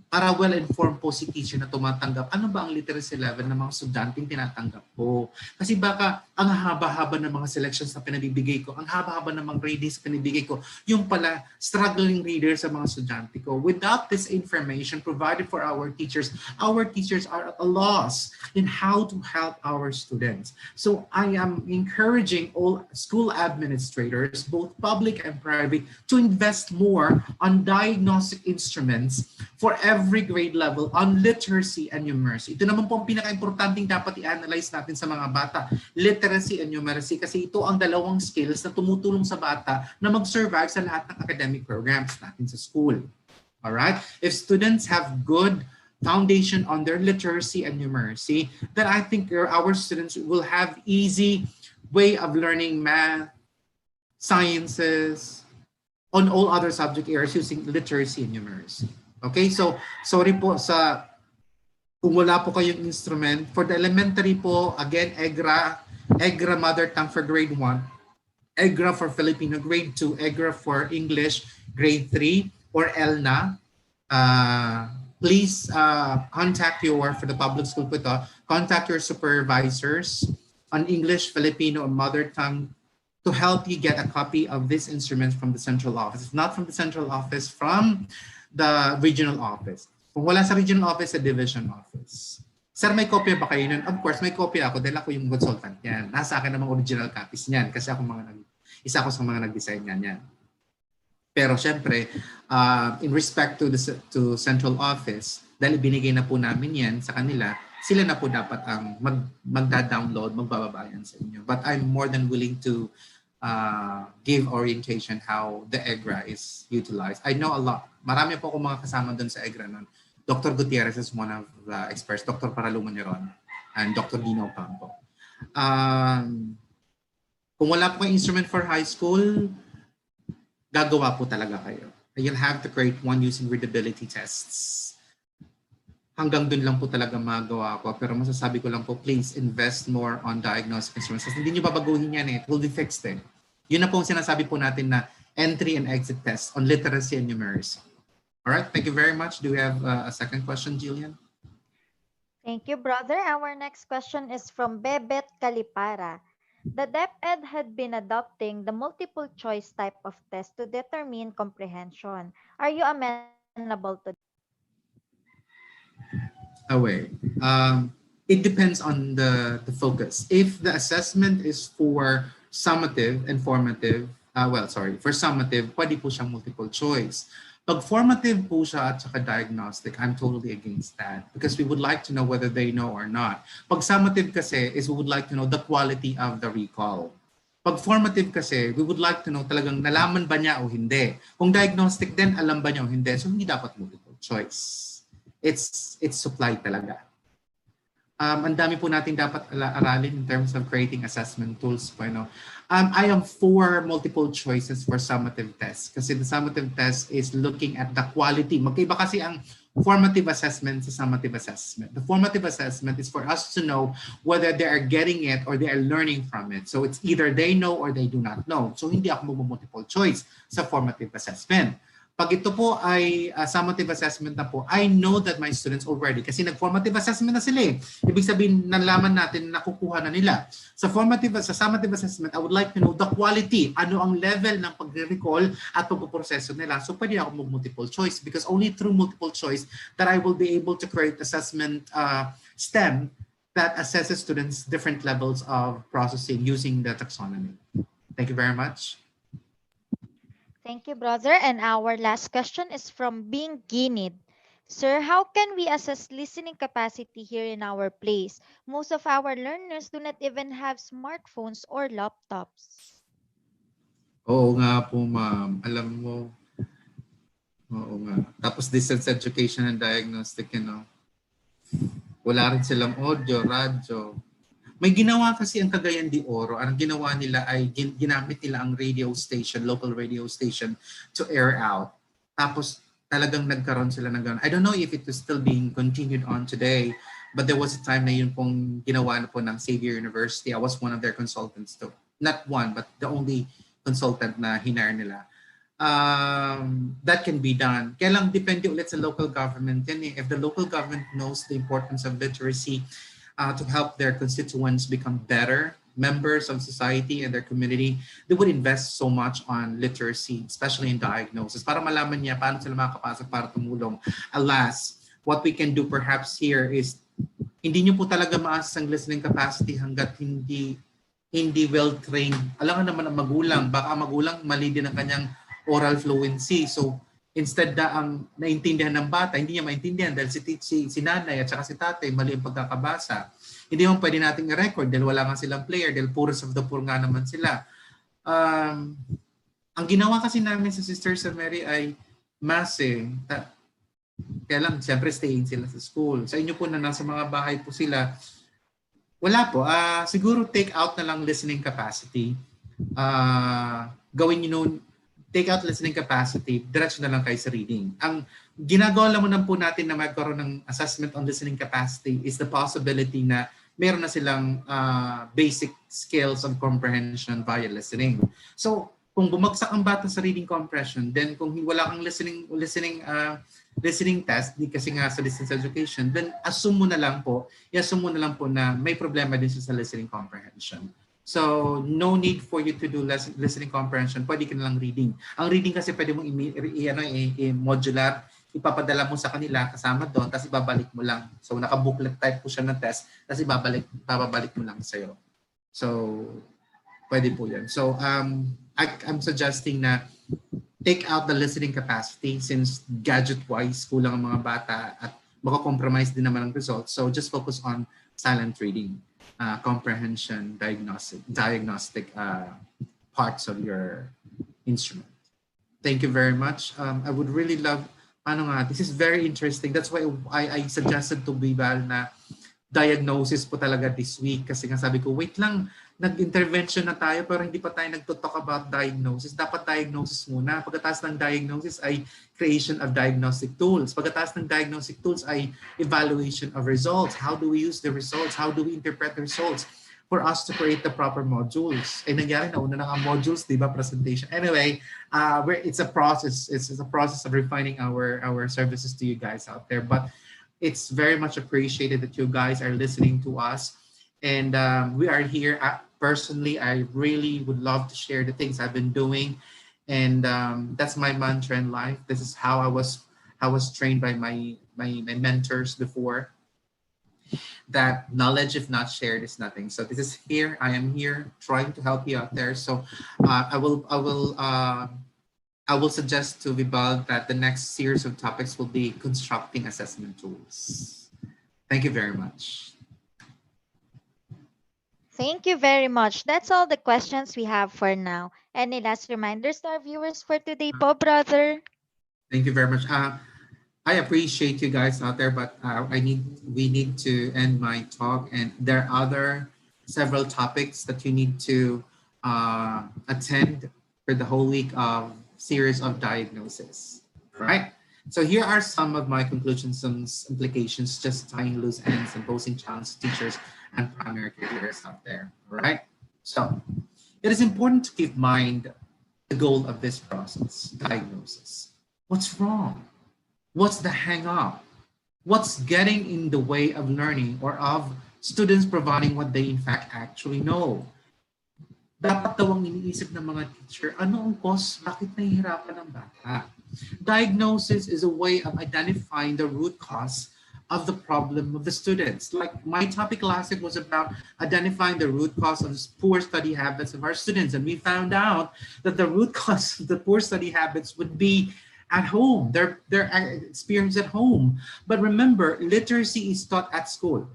para well-informed po si teacher na tumatanggap, ano ba ang literacy level ng mga estudyanteng tinatanggap po. Kasi baka ang haba-haba ng mga selections na pinabibigay ko, ang haba-haba ng mga readings na pinabibigay ko, yung pala struggling readers sa mga estudyante ko. Without this information provided for our teachers are at a loss in how to help our students. So I am encouraging all school administrators, both public and private, to invest more on diagnostic instruments for every grade level on literacy and numeracy. Ito naman po ang pinaka-importanting dapat i-analyze natin sa mga bata, literacy and numeracy, kasi ito ang dalawang skills na tumutulong sa bata na mag-survive sa lahat ng academic programs natin sa school. Alright? If students have good foundation on their literacy and numeracy, then I think our students will have easy way of learning math, sciences, on all other subject areas using literacy and numeracy. Okay, so sorry po sa kung wala po kayong instrument. For the elementary po, again, EGRA Mother Tongue for grade 1, EGRA for Filipino grade 2, EGRA for English grade 3, or ELNA. Please contact for the public school po ito, contact your supervisors on English, Filipino, and Mother Tongue to help you get a copy of this instrument from the central office. If not from the central office, from the regional office. Kung wala sa regional office, sa division office. Sir, may kopya ba kayo nun? Of course, may kopya ako dahil ako yung consultant yan. Nasa akin namang original copies niyan kasi isa ako sa mga nag-design niyan. Pero syempre, in respect to central office, dahil binigay na po namin yan sa kanila, sila na po dapat ang magda-download, magbababa yan sa inyo. But I'm more than willing to give orientation how the EGRA is utilized. I know a lot. Marami po akong mga kasama doon sa EGRA nun. Dr. Gutierrez is one of the experts, Dr. Paralumaneron, and Dr. Dino Campo. Kung wala po kayong instrument for high school, gagawa po talaga kayo. You'll have to create one using readability tests. Hanggang dun lang po talaga magawa ko. Pero masasabi ko lang po, please invest more on diagnostic instruments. Kasi hindi nyo babaguhin yan eh. It will be fixed eh. Yun na po ang sinasabi po natin na entry and exit test on literacy and numeracy. Alright, thank you very much. Do we have a second question, Jillian? Thank you, brother. Our next question is from Bebet Kalipara. The DepEd had been adopting the multiple choice type of test to determine comprehension. Are you amenable to this? Away. It depends on the focus. If the assessment is for summative and formative, for summative, pwede po siyang multiple choice. Pag formative po siya at saka diagnostic, I'm totally against that because we would like to know whether they know or not. Pag summative kasi is we would like to know the quality of the recall. Pag formative kasi, we would like to know talagang nalaman ba niya o hindi. Kung diagnostic din, alam ba niya o hindi. So hindi dapat multiple choice. It's supply talaga. Ang dami po natin dapat aralin in terms of creating assessment tools po. I am for multiple choices for summative tests kasi the summative test is looking at the quality. Magkaiba kasi ang formative assessment sa summative assessment. The formative assessment is for us to know whether they are getting it or they are learning from it. So it's either they know or they do not know. So hindi ako mag-multiple choice sa formative assessment. Pag ito po ay summative assessment na po, I know that my students already, kasi nag-formative assessment na sila eh. Ibig sabihin, nalaman natin na nakukuha na nila. Sa summative assessment, I would like to know the quality, ano ang level ng pag-recall at pagpuproseso nila. So pwede ako mag-multiple choice because only through multiple choice that I will be able to create assessment STEM that assesses students' different levels of processing using the taxonomy. Thank you very much. Thank you, brother. And our last question is from Bing Ginid. Sir, how can we assess listening capacity here in our place? Most of our learners do not even have smartphones or laptops. Oo nga po, ma'am. Alam mo, oo nga. Tapos distance education and diagnostic, wala rin silang audio, radyo. May ginawa kasi ang Cagayan de Oro. Ang ginawa nila ay ginamit nila ang radio station, local radio station to air out. Tapos talagang nagkaroon sila ng gano'n. I don't know if it is still being continued on today, but there was a time na yun pong ginawa na po ng Xavier University. I was one of their consultants too. Not one, but the only consultant na hinire nila. that can be done. Kaya lang depende ulit sa local government yan eh. If the local government knows the importance of literacy to help their constituents become better members of society and their community, they would invest so much on literacy, especially in diagnosis, para malaman niya paano sila makakapasok para tumulong. Alas, what we can do perhaps here is hindi nyo po talaga maasas ang listening capacity hanggat hindi well-trained. Alam nga naman ang magulang, baka magulang mali din ang kanyang oral fluency. So instead na ang naintindihan ng bata, hindi niya maintindihan dahil si nanay at saka si tatay mali ang pagkakabasa. Hindi mo pwede nating i-record dahil wala nga silang player, dahil poorest of the poor nga naman sila. Ang ginawa kasi namin sa Sisters of Mary ay mass eh. Kaya lang, siyempre staying sila sa school. Sa inyo po na nasa mga bahay po sila, wala po. Siguro take out na lang listening capacity. Gawin nyo take out listening capacity, diretso na lang kayo sa reading. Ang ginagawa lang naman po natin na magkaroon ng assessment on listening capacity is the possibility na meron na silang basic skills of comprehension via listening. So, kung bumagsak ang bata sa reading comprehension, then kung wala kang listening test, di kasi nga sa distance education, then i-assume mo na lang po na may problema din sa listening comprehension. So, no need for you to do listening comprehension. Pwede ka na lang reading. Ang reading kasi pwede mong modular, ipapadala mo sa kanila kasama doon, tapos ibabalik mo lang. So, naka-booklet type po siya ng test, tapos babalik mo lang sa'yo. So, pwede po yan. So, I'm suggesting na take out the listening capacity since gadget-wise, kulang ang mga bata at makakompromise din naman ang results. So, just focus on silent reading. Comprehension, diagnostic parts of your instrument. Thank you very much. I would really love, this is very interesting. That's why I suggested to VIBAL na diagnosis po talaga this week. Kasi nga sabi ko, wait lang, nag-intervention na tayo pero hindi pa tayo nagto-talk about diagnosis. Dapat diagnosis muna. Pagkatapos ng diagnosis ay creation of diagnostic tools. Pagkatapos ng diagnostic tools ay evaluation of results. How do we use the results? How do we interpret the results for us to create the proper modules? Eh nangyari na una na ang modules, di ba, presentation. Anyway, it's a process. It's a process of refining our services to you guys out there. But it's very much appreciated that you guys are listening to us. And we are here. Personally, I really would love to share the things I've been doing, and that's my mantra in life. This is how I was trained by my mentors before. That knowledge, if not shared, is nothing. So this is here. I am here trying to help you out there. So I will suggest to VIBAL that the next series of topics will be constructing assessment tools. Thank you very much. Thank you very much. That's all the questions we have for now. Any last reminders to our viewers for today, po, brother? Thank you very much. I appreciate you guys out there, but we need to end my talk, and there are several topics that you need to attend for the whole week of series of diagnosis, right? So here are some of my conclusions, some implications, just tying loose ends and posing challenges to teachers and primary caregivers out there, right? So it is important to keep in mind the goal of this process, diagnosis. What's wrong? What's the hang up? What's getting in the way of learning or of students providing what they in fact actually know? Dapat daw ang iniisip ng mga teacher, ano ang cause, bakit nahihirapan ang bata? Diagnosis is a way of identifying the root cause of the problem of the students. Like my topic last week was about identifying the root cause of poor study habits of our students. And we found out that the root cause of the poor study habits would be at home, their experience at home. But remember, literacy is taught at school,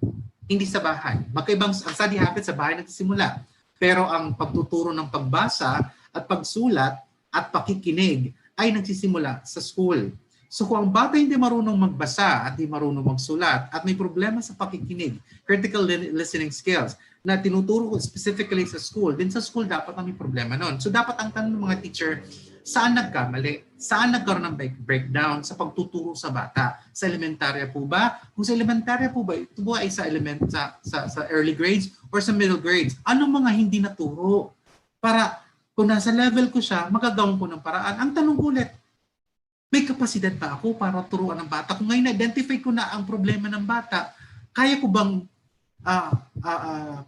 hindi sa bahay. Magkaibang ang study habits sa bahay nagsisimula. Pero ang pagtuturo ng pagbasa at pagsulat at pakikinig ay nagsisimula sa school. So kung ang bata hindi marunong magbasa at hindi marunong magsulat at may problema sa pakikinig, critical listening skills, na tinuturo ko specifically sa school, din sa school dapat may problema nun. So dapat ang tanong ng mga teacher, saan nagkamali? Saan nagkaroon ng breakdown sa pagtuturo sa bata? Sa elementarya po ba? Kung sa elementarya po ba, ito ba ay sa early grades or sa middle grades? Anong mga hindi naturo? Para Kung nasa level ko siya, magagawin ko ng paraan. Ang tanong ko ulit, may kapasidad ba ako para turuan ng bata? Kung ngayon identify ko na ang problema ng bata, kaya ko bang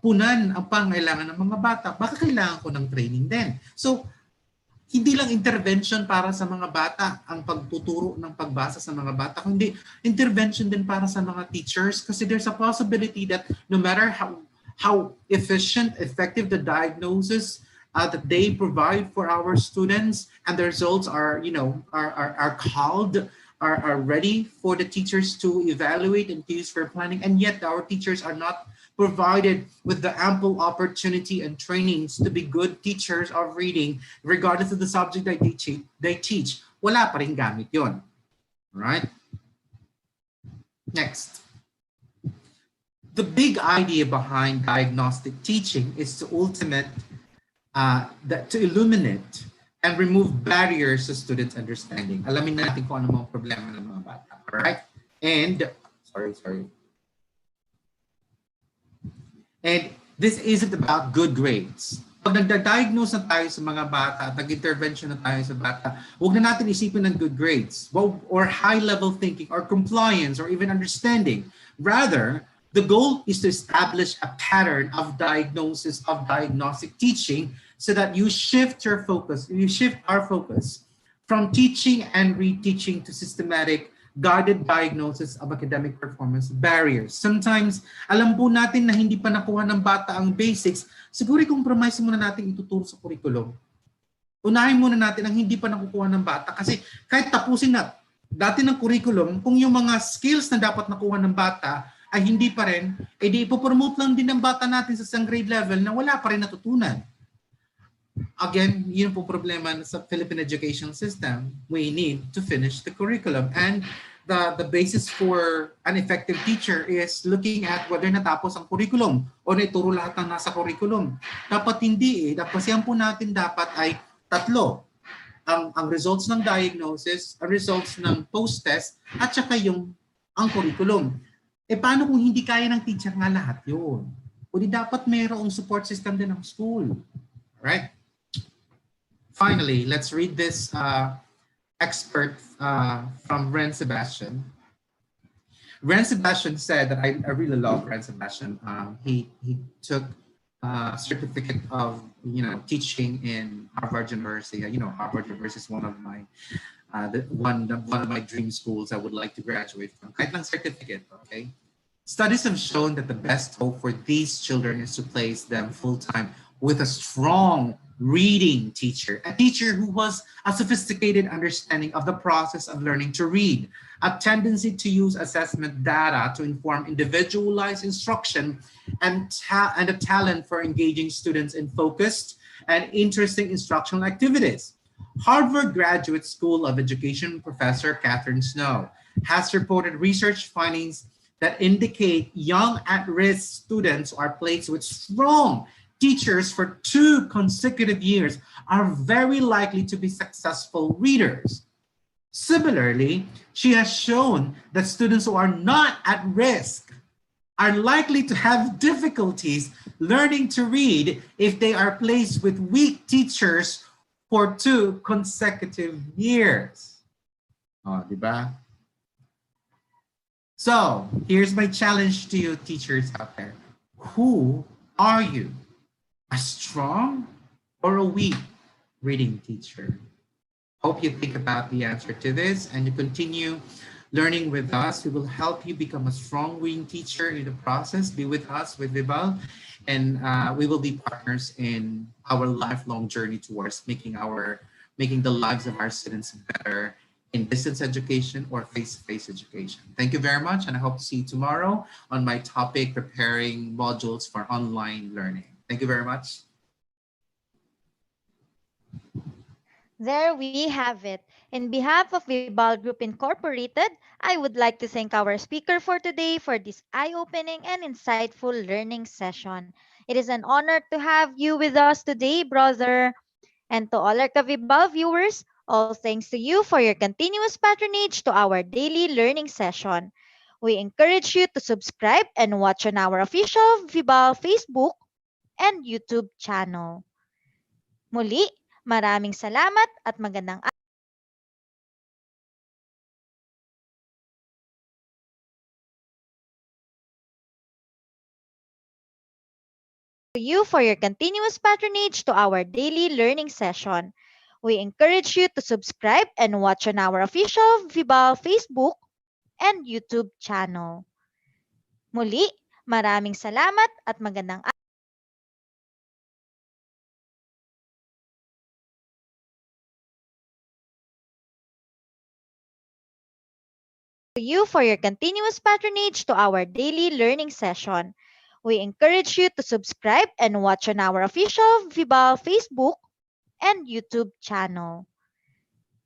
punan ang pangailangan ng mga bata? Baka kailangan ko ng training din. So, hindi lang intervention para sa mga bata ang pagtuturo ng pagbasa sa mga bata, kundi intervention din para sa mga teachers kasi there's a possibility that no matter how efficient, effective the diagnosis that they provide for our students and the results are, are called, are ready for the teachers to evaluate and use for planning, and yet our teachers are not provided with the ample opportunity and trainings to be good teachers of reading, regardless of the subject that they teach, wala pa rin gamit yun. Right? Next. The big idea behind diagnostic teaching is to to illuminate and remove barriers to students' understanding. Alamin natin kung ano mga problema ng mga bata. Alright? And, sorry. And this isn't about good grades. Pag nagda-diagnose na tayo sa mga bata at nag-intervention na tayo sa bata, huwag na natin isipin ng good grades or high-level thinking or compliance or even understanding. Rather, the goal is to establish a pattern of diagnosis, of diagnostic teaching, so that you shift our focus from teaching and reteaching to systematic guided diagnosis of academic performance barriers. Sometimes, alam po natin na hindi pa nakuha ng bata ang basics, siguro i-compromise muna natin ituturo sa curriculum. Unahin muna natin ang hindi pa nakukuha ng bata kasi kahit tapusin na dati ng curriculum, kung yung mga skills na dapat nakuha ng bata ay hindi pa rin, edi ipopromote lang din ng bata natin sa isang grade level na wala pa rin natutunan. Again, yun po problema sa Philippine education system. We need to finish the curriculum. And the basis for an effective teacher is looking at whether natapos ang curriculum o naituro lahat ng nasa curriculum. Dapat hindi eh. Dapat siyan po natin dapat ay tatlo. Ang results ng diagnosis, ang results ng post-test, at saka ang curriculum. Eh paano kung hindi kaya ng teacher nga lahat yun? O di dapat mayroong support system din ng school. Right? Finally, let's read this expert from Ren Sebastian. Ren Sebastian said that I really love Ren Sebastian. He took a certificate of teaching in Harvard University. Harvard University is one of my one of my dream schools I would like to graduate from. Kahit lang certificate, okay? Studies have shown that the best hope for these children is to place them full-time with a strong reading teacher, a teacher who has a sophisticated understanding of the process of learning to read, a tendency to use assessment data to inform individualized instruction, and a talent for engaging students in focused and interesting instructional activities. Harvard Graduate School of Education professor Catherine Snow has reported research findings that indicate young at-risk students who are placed with strong teachers for 2 consecutive years are very likely to be successful readers. Similarly, she has shown that students who are not at risk are likely to have difficulties learning to read if they are placed with weak teachers for 2 consecutive years. Oh, diba? So, here's my challenge to you teachers out there. Who are you? A strong or a weak reading teacher? Hope you think about the answer to this and you continue learning with us. We will help you become a strong reading teacher in the process. Be with us with VIBAL, and we will be partners in our lifelong journey towards making the lives of our students better in distance education or face-to-face education. Thank you very much, and I hope to see you tomorrow on my topic, preparing modules for online learning. Thank you very much. There we have it. In behalf of VIBAL Group Incorporated, I would like to thank our speaker for today for this eye-opening and insightful learning session. It is an honor to have you with us today, brother. And to all our VIBAL viewers, all thanks to you for your continuous patronage to our daily learning session. We encourage you to subscribe and watch on our official VIBAL Facebook and YouTube channel. Muli, maraming salamat at magandang you for your continuous patronage to our daily learning session. We encourage you to subscribe and watch on our official VIBAL Facebook and YouTube channel. Muli, maraming salamat at magandang you for your continuous patronage to our daily learning session. We encourage you to subscribe and watch on our official VIBAL Facebook and YouTube channel.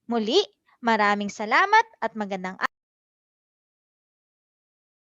Muli, maraming salamat at magandang